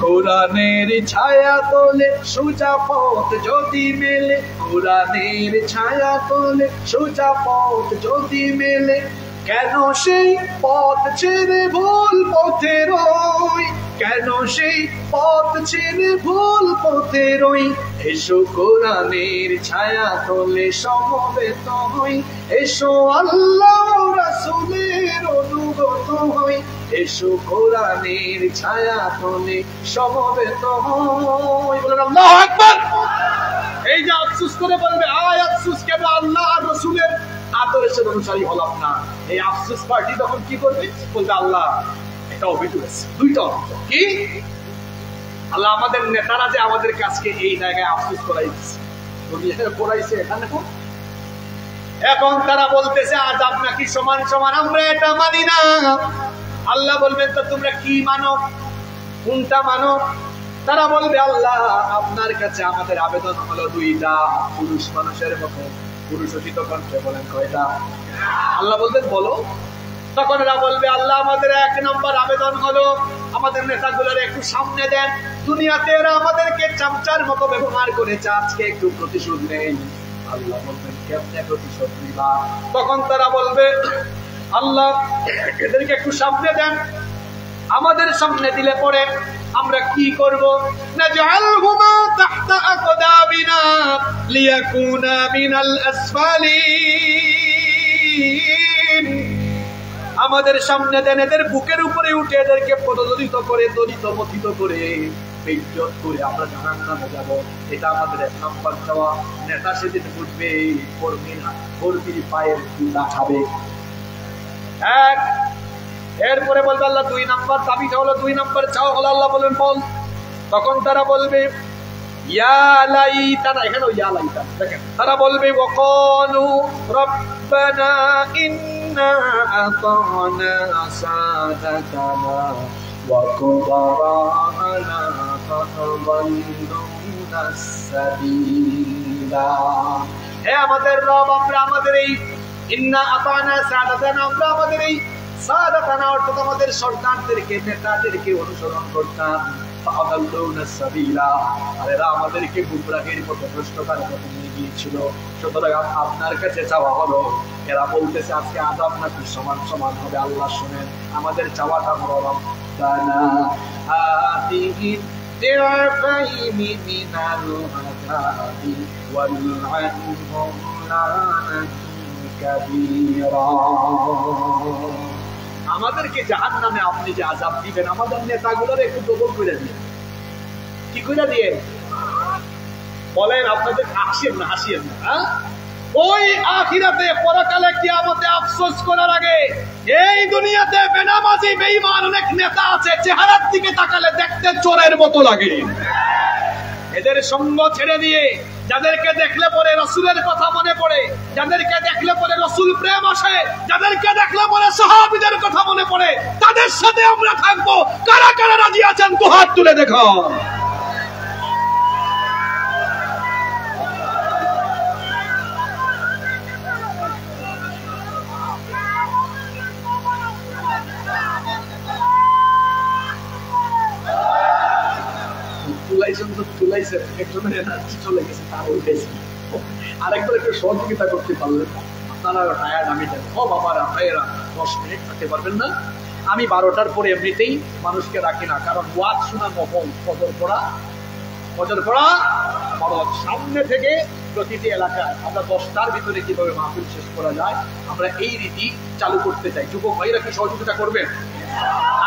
কোরআনের ছায়া তলে সোজা পথ যদি মেলে কোরআনের ছায়া তলে সোজা পথ যদি মেলে কেন সেই পথ ছেড়ে ভুল পথে রই কেন সেই পথ ছেড়ে ভুল পথে রই এসো কোরআনের ছায়া তলে সমবেত হই এসো আল্লাহ রাসূলের অনুগত হই এসো কোরআনের ছায়া তলে সমবেত হই বলেন আল্লাহু আকবার এই যে আফসোস করে বলবে আয় আফসোস কেন আল্লাহ আর রাসূলের আদর্শের অনুসারী হলাম না এই আফসোস পার্টি তখন কি করবে বলবে আল্লাহ একটা অভিযোগ আছে দুইটা অভিযোগ কি আল্লাহ আমাদের নেতারা যে আমাদের কাছে এই জায়গায় আফসোস করাইছে যদি এখানে করাইছে এখানে এখন তারা বলতেছে আযাব নাকি সমান সমান, আমরা এটা মানি না। আল্লাহ বলবেন তো তোমরা কি মানো, কোনটা মানো? তারা বলবে আল্লাহ আপনার কাছে আমাদের আবেদন হলো দুইটা, পুরুষ মানুষের মতো পুরুষোচিত কণ্ঠে বলেন কয়টা? আল্লাহ বলবেন বলো। তখন এরা বলবে আল্লাহ আমাদের 1 নম্বর আবেদন হলো আমাদের নেতাগুলোর একটু সামনে দেন, দুনিয়াতে এরা আমাদেরকে চামচার মতো ব্যবহার করেছে, আজকে একটু প্রতিশোধ নেই। আল্লাহ বলবেন কেমনে প্রতিশোধ নিবা? তখন তারা বলবে আল্লাহ এদেরকে একটু সামনে দেন, আমাদের সামনে দিলে পরে আমরা কি করব? নাজআলহুমা তাহতা আকদাবিনা লিয়াকুনা মিনাল আসফালিন। আমাদের সামনে দেন, এদের বুকের উপরে উঠে এদেরকে পদদলিত করে, দলিত মথিত করে, বেইজ্জত করে আমরা জাহান্নামে যাব। এটা আমাদের 1 নম্বর চাওয়া। নেতা সেদিন উঠবে, কর্মীর পায়ের ধুলা খাবে। এরপরে বলবে আল্লাহ 2 নম্বর দাবিটা হলো, 2 নম্বর চাওয়া হলো, আল্লাহ বলবেন বল। তখন তারা বলবে ইয়া লাইতানা, এখানে ইয়া লাইতানা দেখেন, তারা বলবে ওয়াকালু রব্বানা ইন্না আতানা সাদাতানা ওয়া কুবারানা ফাআদাল্লুনা সাবিলা। হে আমাদের রব, আমরা আমাদের এই ইন্না আতানা সাদাতানা, আমরা আমাদের এই সাদাতানা অর্থাৎ আমাদের সরকারদেরকে, নেতাদেরকে অনুসরণ করতাম, ফাআদাল্লুনা সাবিলা, আর এরা আমাদেরকে গুমরাহির পথে, ভ্রষ্টতার পথে নিয়ে গিয়েছিল। সুতরাং আপনার কাছে চাওয়া হলো, এরা বলতেছে আজকে আযাব নাকি সমান সমান হবে। আল্লাহ শুনেন, আমাদের চাওয়াটা হলো রব্বানা আতিহি দি'ফাইনি মিনাল আযাবি ওয়ালআনহুম লা'নাতান কাবীরা। আমাদেরকে জাহান্নামে আপনি যে আযাব দিবেন, আমাদের নেতাগুলোর একটু ডবল করে দিয়ে। কি করে দিয়ে বলেন? আপনাদের হাসিয়েন না, হাসিয়েন না। ওই আখিরাতে, পরকালে, কিয়ামতে আফসোস করার আগে এই দুনিয়াতে বেনামাজি বেঈমান অনেক নেতা আছে, চেহারার দিকে তাকালে দেখতে চোরের মতো লাগে। এদের সঙ্গ ছেড়ে দিয়ে, যাদেরকে দেখলে পরে রাসূলের কথা মনে পড়ে, যাদেরকে দেখলে পরে রাসূল প্রেম আসে, যাদেরকে দেখলে পরে সাহাবীদের কথা মনে পড়ে, তাদের সাথে আমরা থাকবো। কারা কারা রাজি আছেন তো হাত তুলে দেখো। আরেকবার একটু সহযোগিতা করতে পারলেন আপনারা, আমি জানি ও বাবারা ভাইয়েরা 10 মিনিট থাকতে পারবেন না? আমি 12টার পরে এমনিতেই মানুষকে রাখি না, কারণ ওয়াজ শোনা মহল, ফজর পড়া ফরজ। সামনে থেকে প্রতিটি এলাকায় আমরা 10টার ভিতরে কিভাবে মাহফিল শেষ করা যায়, আমরা এই রীতি চালু করতে চাই। যুবক ভাইরা কি সহযোগিতা করবেন?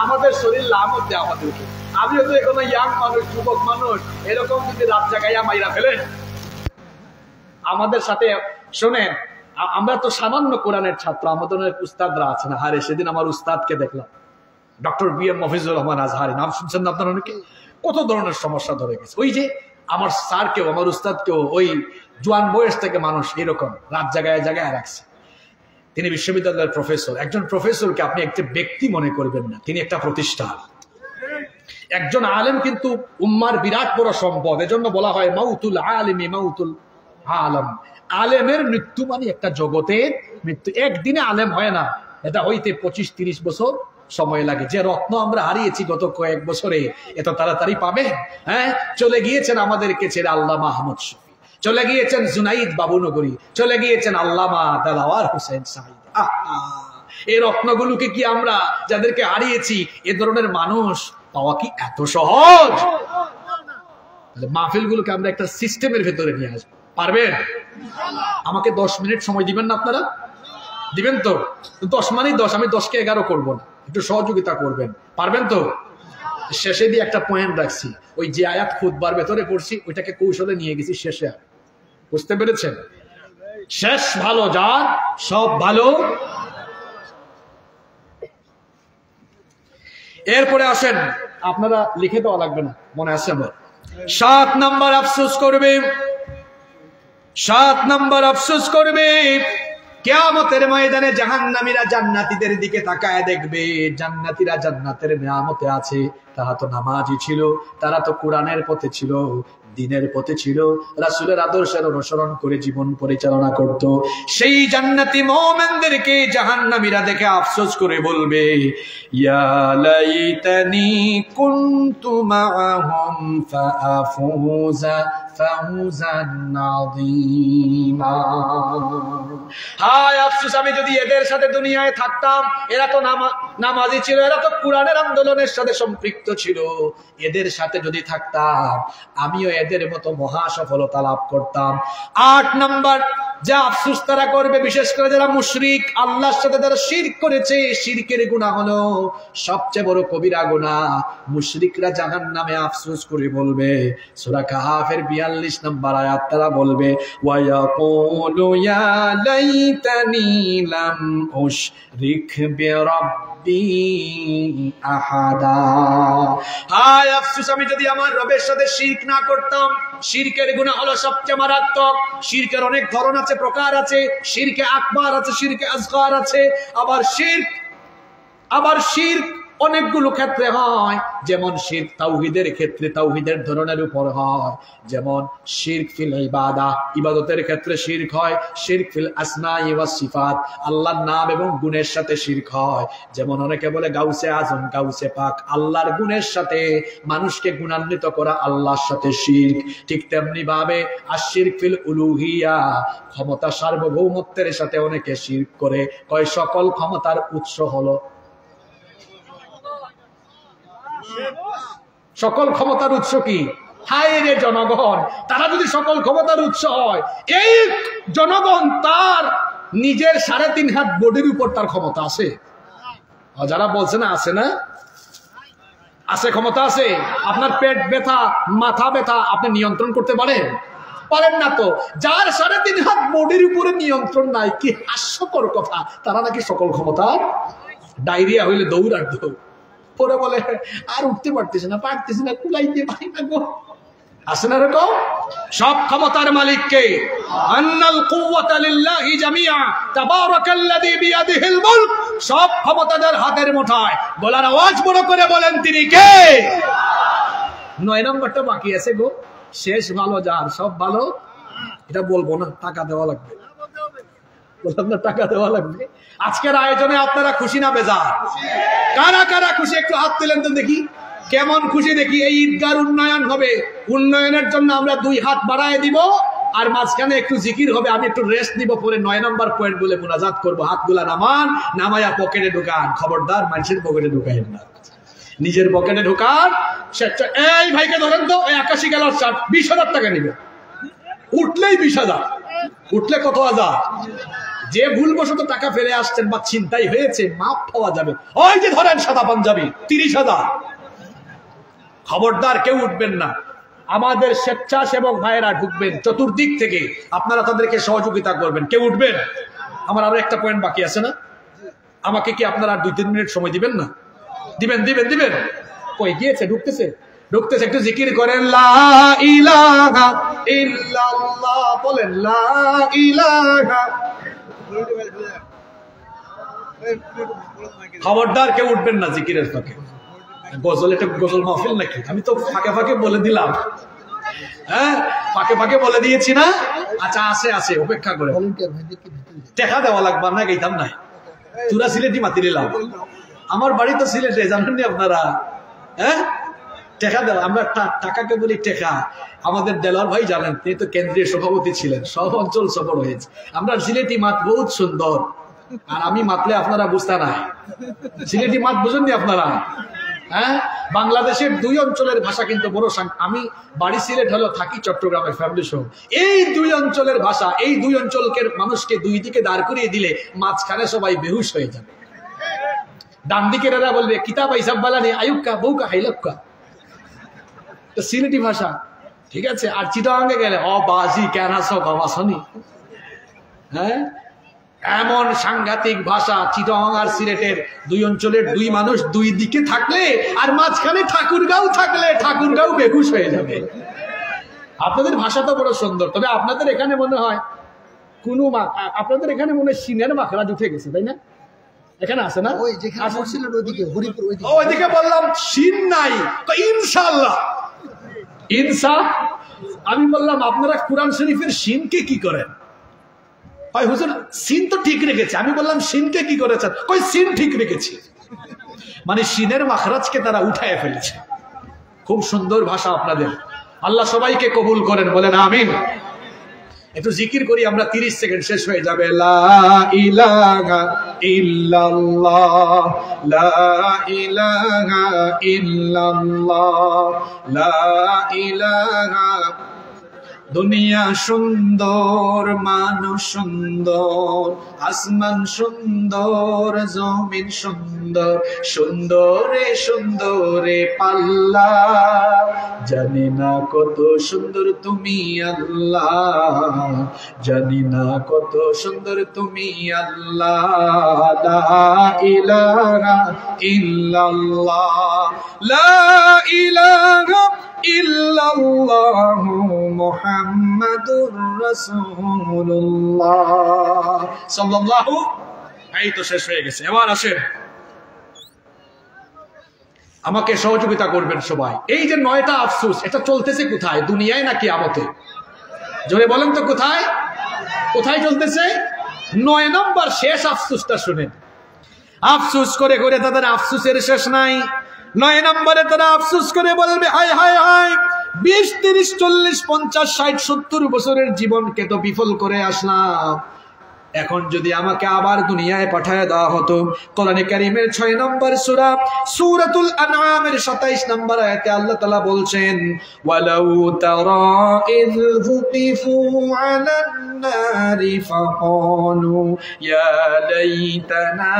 আমাদের শরীর লামত দেয় আমাদেরকে। আমিও তো এখনো ইয়াং মানুষ, যুবক মানুষ, এরকম যদি রাত জাগাইয়া মাইরা ফেলেন আমাদের সাথে। শোনেন, আমরা তো সামান্য কোরআনের ছাত্র, আমাদের অনেক উস্তাদরা আছে না। হারে সেদিন আমার উস্তাদকে দেখলাম, ডক্টর বি.এম. মফিজুর রহমান আজহারি, নাম শুনছেন না আপনারা অনেকে? কত ধরনের সমস্যা ধরে গেছে। ওই যে আমার স্যারকেও, আমার উস্তাদকেও ওই জোয়ান বয়স থেকে মানুষ এরকম রাত জাগায় জাগায় রাখছে। তিনি বিশ্ববিদ্যালয়ের প্রফেসর। একজন প্রফেসরকে আপনি একটা ব্যক্তি মনে করবেন না, তিনি একটা প্রতিষ্ঠান। একজন আলেম কিন্তু উম্মার বিরাট বড় সম্পদ। এজন্য বলা হয় মাউতুল আলিমি মাউতুল আলম। আলেমের মৃত্যু মানে একটা জগতের মৃত্যু। একদিনে আলেম হয় না, এটা হইতে 25-30 বছর সময় লাগে। যে রত্ন আমরা হারিয়েছি গত কয়েক বছরে, এত তাড়াতাড়ি পাবে? হ্যাঁ, চলে গিয়েছেন আমাদেরকে ছেড়ে আল্লামা আহমদ শফি, চলে গিয়েছেন জুনাইদ বাবুনগরী, চলে গিয়েছেন আল্লামা দেলাওয়ার হোসেন সাঈদ। এই রত্নগুলোকে কি আমরা যাদেরকে হারিয়েছি, এ ধরনের মানুষ পাওয়া কি এত সহজ? মাহফিল গুলোকে আমরা একটা সিস্টেমের ভেতরে নিয়ে আসবো। পারবেন? আমাকে 10 মিনিট সময় দিবেন না আপনারা? দিবেন তো? 10 মানেই 10, আমি 10কে 11 করবো না, একটু সহযোগিতা করবেন। পারবেন তো? শেষে দিয়ে একটা পয়েন্ট রাখছি, ওই যে আয়াত খুতবার ভেতরে পড়ছি ওইটাকে কৌশলে নিয়ে গেছি শেষে। বুঝতে পেরেছেন? শেষ ভালো যার সব ভালো। এরপরে আসেন, আপনারা লিখে দেওয়া লাগবে না, মনে আছে আমার। 7 নাম্বার আফসোস করবে, 7 নাম্বার আফসোস করবে কিয়ামতের ময়দানে জাহান্নামীরা জান্নাতীদের দিকে তাকায় দেখবে, জান্নাতীরা জান্নাতের নিয়ামতে আছে, তারা তো নামাজি ছিল, তারা তো কোরআনের পথে ছিল, দ্বীনের পথে ছিল, রাসূলের আদর্শের অনুসরণ করে জীবন পরিচালনা করত। সেই জান্নাতি মুমিনদেরকে জাহান্নামীরা দেখে আফসোস করে বলবে, ইয়া লাইতানি কুনতু মাআহুম ফাআফুযা ফাউজান আযীমা। হায় আফসোস, আমি যদি এদের সাথে দুনিয়ায় থাকতাম, এরা তো নামাজি ছিল, এরা তো কোরআনের আন্দোলনের সাথে সম্পৃক্ত ছিল, এদের সাথে যদি থাকতাম আমিও এদের মতো মহা সফলতা লাভ করতাম। 8 নাম্বার যা আফসোস তারা করবে, বিশেষ করে যারা মুশরিক, আল্লাহর সাথে যারা শিরক করেছে, শিরকের গুনাহ হলো সবচেয়ে বড় কবিরা গুনাহ। মুশরিকরা জাহান্নামে আফসোস করে বলবে, সূরা কাহাফের 42 নম্বর আয়াত, তারা বলবে, ওয়া ইয়াকুলু ইয়া লাইতানি লাম উশরিক বিরাব্বি আহাদা। হায় আফসোস, আমি যদি আমার রবের সাথে শিরক না করতাম। শিরকের গুনাহ হলো সবচেয়ে মারাত্মক। শিরকের অনেক ধরন আছে, প্রকার আছে, শিরকে আকবার আছে, শিরকে আসগর আছে, আবার শিরক অনেকগুলো ক্ষেত্রে হয়। যেমন শিরক তাওহীদের ক্ষেত্রে তাওহীদের ধরনের উপর হয়, যেমন শিরক ফিল ইবাদা, ইবাদতের ক্ষেত্রে শিরক হয়। শিরক ফিল আসমাই ওয়াস সিফাত, আল্লাহর নাম এবং গুণের সাথে শিরক হয়। যেমন অনেকে বলে গাউসে আজম, গাউসে পাক, আল্লাহর গুণের সাথে মানুষকে গুণান্বিত করা আল্লাহর সাথে শিরক। ঠিক তেমনি ভাবে আশিরক ফিল উলুহিয়া, ক্ষমতা সার্বভৌমত্বের সাথে অনেকে শিরক করে। কয় সকল ক্ষমতার উৎস হলো, সকল ক্ষমতার উৎস কি? হায় রে জনগণ, তারা যদি সকল ক্ষমতার উৎস হয়, এই জনগণ তার নিজের 3.5 হাত বডির উপর তার ক্ষমতা আছে? যারা বলছে না আছে, না আছে, ক্ষমতা আছে। আপনার পেট ব্যথা, মাথা ব্যথা আপনি নিয়ন্ত্রণ করতে পারেন? পারেন না তো। যার 3.5 হাত বডির উপরে নিয়ন্ত্রণ নাই, কি হাস্যকর কথা, তারা নাকি সকল ক্ষমতার। ডায়রিয়া হইলে দৌড়ার দৌড়, পরে বলে আর উঠতে পারতেছে না, কুলাইতে পারি না গো। আছে না এরকম? সব ক্ষমতার মালিক কে? আন্নাল কুওয়াতা লিল্লাহি জামিআ তাবারাকাল্লাযী বিয়াদিহিল মুলক। সব ক্ষমতা তার হাতের মুঠায়। বলার আওয়াজ বড় করে বলেন, তিনি কে? 9 নম্বরটা বাকি আছে গো, শেষ ভালো যার, সব ভালো। এটা বলবো না, টাকা দেওয়া লাগবে। বললাম না, টাকা দেওয়া লাগবে। আজকের আয়োজনে আপনারা খুশি না বেজার? কারা কারা খুশি একটু হাত তুলেন তো দেখি। কেমন খুশি দেখি? এই ঈদগার উন্নয়ন হবে, উন্নয়নের জন্য আমরা 2 হাত বাড়ায় দিব, আর মাঝখানে একটু জিকির হবে, আমি একটু রেস্ট নিব, পরে 9 নম্বর পয়েন্ট বলে মুনাজাত করবো। হাতগুলা নামান, নামায়া পকেটে ঢুকান। খবরদার মানুষের পকেটে ঢুকাইন না, নিজের পকেটে ঢুকান। এই ভাইকে ধরেন তো, ওই 81 কালার শার্ট 20,000 টাকা নিবে, উঠলেই 20,000, উঠলে কত হাজার। যে ভুলবশত টাকা ফেলে আসছেন বা ছিনতাই হয়েছে, মাপ পাওয়া যাবে। ওই যে ধরেন সাদা পাঞ্জাবি 30,000। খবরদার কেউ উঠবেন না। আমাদের স্বেচ্ছাসেবক ভাইয়েরা ঢুকবেন চতুর্দিক থেকে, আপনারা তাদেরকে সহযোগিতা করবেন। কেউ উঠবেন? আমার আরো একটা পয়েন্ট বাকি আছে না? আমাকে কি আপনারা 2-3 মিনিট সময় দিবেন না? দিবেন দিবেন দিবেন। কই গিয়েছে? ঢুকতেছে, ঢুকতেছে। একটু জিকির করেন, লা ইলাহা ইল্লাল্লাহ বলেন, লা ইলাহা। খবরদার কেউ উঠবেন না জিকিরের ফাঁকে। গজল, এটা গজল মাহফিল নাকি? আমি তো ফাঁকে ফাঁকে বলে দিলাম, হ্যাঁ ফাঁকে ফাঁকে বলে দিয়েছি না? আচ্ছা আছে আছে, অপেক্ষা করে। টাকা দেওয়া লাগবে না, গেতাম নাই। তোরা সিলেটি মাতি নিলাম, আমার বাড়ি তো সিলেটে, জানেননি আপনারা? হ্যাঁ টাকা দেওয়া, আমরা টাকাকে বলি টেকা। আমাদের দেলোয়ার ভাই জানেন, তিনি তো কেন্দ্রীয় সভাপতি ছিলেন, সব অঞ্চল সফর হয়েছে। আমরা সিলেটি মাত বহুত সুন্দর, আর আমি মাতলে আপনারা বুঝতে নাই। সিলেটি মাত বুঝেননি আপনারা? হ্যাঁ, বাংলাদেশের 2 অঞ্চলের ভাষা কিন্তু বড়। আমি বাড়ি সিলেট হলো, থাকি চট্টগ্রামের ফ্যামিলি সহ। এই 2 অঞ্চলের ভাষা, এই 2 অঞ্চলকে মানুষকে 2 দিকে দাঁড় করিয়ে দিলে মাঝখানে সবাই বেহুশ হয়ে যাবে। ডান দিকের এরা বলবে কিতাব হিসাব বালানি আয়ুক্কা বউকা হাইলক্কা, তো সিলেটি ভাষা, ঠিক আছে। আর চিটাগাঙ্গে গেলে অ বাজি ক্যানাস বাবাসনি, হ্যাঁ এমন সাংঘাতিক ভাষা। চিটাগাং আর সিলেটের 2 অঞ্চলের 2 মানুষ 2 দিকে থাকলে, আর মাঝখানে ঠাকুরগাঁও থাকলে, ঠাকুরগাঁও বেহুশ হয়ে যাবে। আপনাদের ভাষা তো বড় সুন্দর, তবে আপনাদের এখানে মনে হয় কোনো আপনাদের এখানে মনে হয় সিনের মাখরাজ উঠে গেছে, তাই না? এখানে আছে না? ওইদিকে বললাম সিন নাই, ইনশাআল্লাহ ইনসা। আমি বললাম আপনারা কোরআন শরীফের সিনকে কি করেন? হয় হুজুর সিন তো ঠিক রেখেছে। আমি বললাম সিনকে কি করেছেন? কই সিন ঠিক রেখেছি, মানে সিনের মাখরাজকে তারা উঠায় ফেলেছে। খুব সুন্দর ভাষা আপনাদের, আল্লাহ সবাইকে কবুল করেন, বলেন আমিন। একটু জিকির করি আমরা, 30 সেকেন্ড শেষ হয়ে যাবে। লা ইলাহা ইল্লাল্লাহ, লা ইলাহা ইল্লাল্লাহ, লা ইলাহা। দুনিয়া সুন্দর, মানুষ সুন্দর, আসমান সুন্দর, জমিন সুন্দর, সুন্দরে সুন্দরে পাল্লা। জানি না কত সুন্দর তুমি আল্লাহ, জানি না কত সুন্দর তুমি আল্লাহ। লা ইলাহা ইল্লাল্লাহ, লা ইলাহা ইল্লাল্লাহু মুহাম্মাদুর রাসূলুল্লাহ সাল্লাল্লাহু। এই তো শেষ হয়ে গেছে। এবার আসেন, আমাকে সহযোগিতা করবেন সবাই। এই যে 9টা আফসোস, এটা চলতেছে কোথায়? দুনিয়ায় নাকি কিয়ামতে? জোরে বলেন তো, কোথায় কোথায় চলতেছে? 9 নম্বর শেষ আফসোসটা শুনেন। আফসোস করে করে তাদের আফসোসের শেষ নাই। 9 নম্বরে তারা আফসোস করে বলবে, হায় হায় হায়, 20, 30, 40, 50, 60, 70 বছরের জীবনকে তো বিফল করে আসলাম। এখন যদি আমাকে আবার দুনিয়ায় পাঠায় দেওয়া হতো। কোরআনে কারীমের 6 নম্বর সূরা সূরাতুল আনআমের 27 নম্বর আয়াতে আল্লাহ তাআলা বলছেন, ওয়ালাউ তারা ইয ফুকিফু আলান নারি ফাকালু ইয়া লাইতানা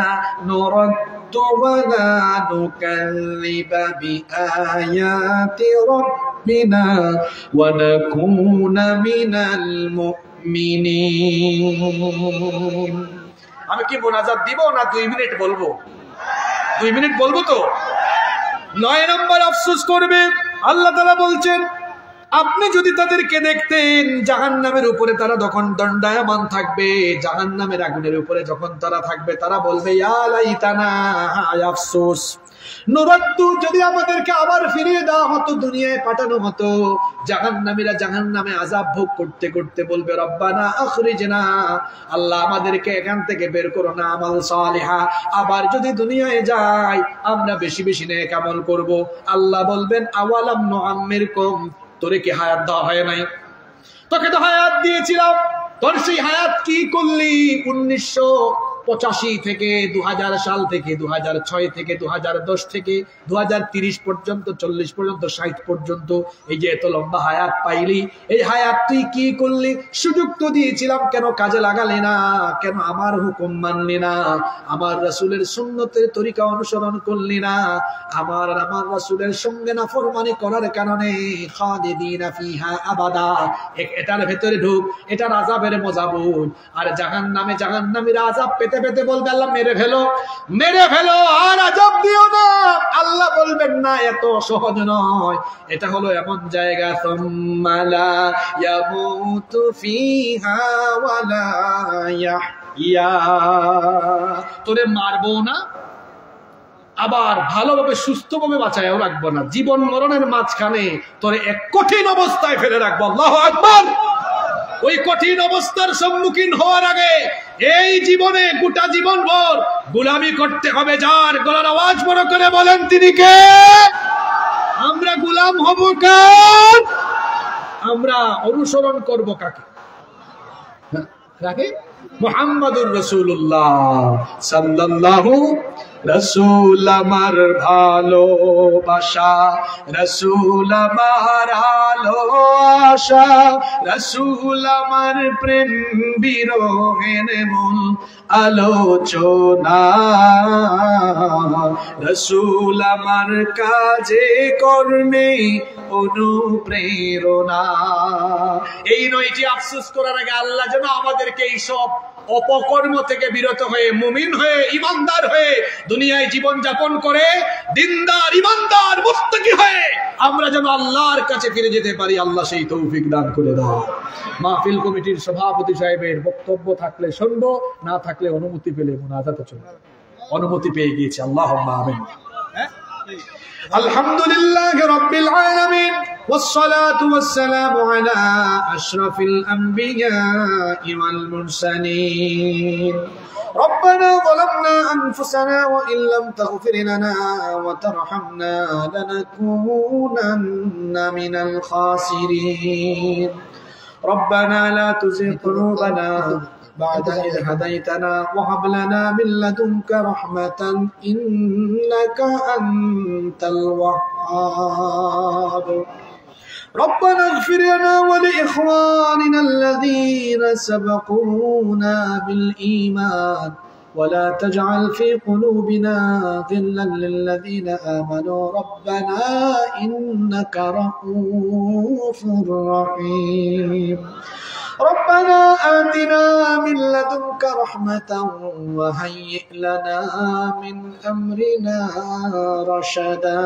নুরাদ্দু ওয়া লা নুকাল্লিবা বিআয়াতি রাব্বিনা ওয়া নাকুনা মিনাল মুমিনিন। আমি কি মোনাজাত দিব না 2 মিনিট বলবো? 2 মিনিট বলবো তো? 9 নম্বর আফসোস করবে। আল্লাহ তাআলা বলছেন, আপনি যদি তাদেরকে দেখতেন জাহান্নামের উপরে তারা তখন দণ্ডায়মান থাকবে, জাহান্নামের আগুনের উপরে যখন তারা থাকবে, তারা বলবে ইয়া লাইতানা, হায় আফসোস, নুরাদ্দু, যদি আমাদেরকে আবার ফিরিয়ে দেওয়া হতো, দুনিয়ায় পাঠানো হতো। জাহান্নামীরা জাহান্নামে আযাব ভোগ করতে করতে বলবে, রব্বানা আখরিজনা, আল্লাহ আমাদেরকে এখান থেকে বের করো না, আমাল সালিহা, আবার যদি দুনিয়ায় যাই আমরা বেশি বেশি নেক আমল করব। আল্লাহ বলবেন, আওয়ালাম নুআম্মিরকুম, তোরে কি হায়াত দেওয়া হয় নাই? তোকে তো হায়াত দিয়েছিলাম, তোর সেই হায়াত কি করলি? 1985 থেকে 2000 সাল থেকে 2006 থেকে 2010 থেকে 2030 পর্যন্ত, 40 পর্যন্ত, 60 পর্যন্ত, এই যে এত লম্বা হায়াত পাইলি, এই হায়াত তুই কি করলি? সুযোগ তো দিয়েছিলাম, কেন কাজে লাগালি না? কেন আমার হুকুম মানলি না? আমার রাসূলের সুন্নতের তরিকা অনুসরণ করলি না? আমার রাসূলের সঙ্গে নাফরমানি করার কারণে খালিদিনা ফিহা আবাদা, এটার ভেতরে ঢুক, এটার আযাবের মজা বুঝ। আর জাহান্নামীরা আযাব পেতে পেতে বলবে, আল্লাহ মেরে ফেলো, মেরে ফেলো, আর আযাব দিও না। আল্লাহ বলবেন, না, এত সহজ নয়, এটা হলো এমন জায়গা, সুম্মা লা ইয়ামুতু ফিহা ওয়া লা ইয়াহইয়া, তোরে মারবো না, আবার ভালোভাবে সুস্থভাবে বাঁচায়ও রাখবো না, জীবন মরণের মাঝখানে তোরে এক কঠিন অবস্থায় ফেলে রাখবো। আল্লাহু আকবার। ওই কঠিন অবস্থার সম্মুখীন হওয়ার আগে এই জীবনে গোটা জীবন ভর গোলামি করতে হবে যার। গলার আওয়াজ বড় করে বলেন, তিনি কে? আমরা গোলাম হব কার? আমরা অনুসরণ করব কাকে? কাকে? মুহাম্মাদুর রাসূলুল্লাহ সাল্লাল্লাহু। রাসূল আমার ভালোবাসা, রাসূল আমার আলো আশা, রাসূল আমার প্রেম বিরহের মূল আলোচনা, রাসূল আমার কাজে কর্মে অনুপ্রেরণা। এই 9টি আফসোস করার আগে আল্লাহ যেন আমাদেরকে এই সব অপকর্ম থেকে বিরত হয়ে মুমিন হয়ে ইমানদার হয়ে দুনিয়ায় জীবন যাপন করে দিনদার ইমানদার মুত্তাকি হয়ে আমরা যেন আল্লাহর কাছে ফিরে যেতে পারি, আল্লাহ সেই তৌফিক দান করে দাও। মাহফিল কমিটির সভাপতি সাহেবের বক্তব্য থাকলে শুনবো, না থাকলে অনুমতি পেলে মুনাজাতে চলে যাবে। অনুমতি পেয়ে গিয়েছে, আল্লাহুম্মা আমিন। আলহামদুলিল্লাহ রাব্বিল আলামিন ওয়াসসালাতু ওয়াসসালামু আলা আশরাফিল আমবিয়া ওয়াল মুরসালিন। ربنا ظلمنا أنفسنا وإن لم تغفر لنا وترحمنا لنكونن من الخاسرين. ربنا لا تزغ قلوبنا بعد إذ هديتنا وهب لنا من لدنك رحمة إنك أنت الوهاب. ربنا اغفر لنا ولإخواننا الذين سبقونا بالإيمان ولا تجعل في قلوبنا غلا للذين آمنوا ربنا إنك رؤوف رحيم. ربنا آتنا من لدنك رحمة وهيئ لنا من أمرنا رشدا.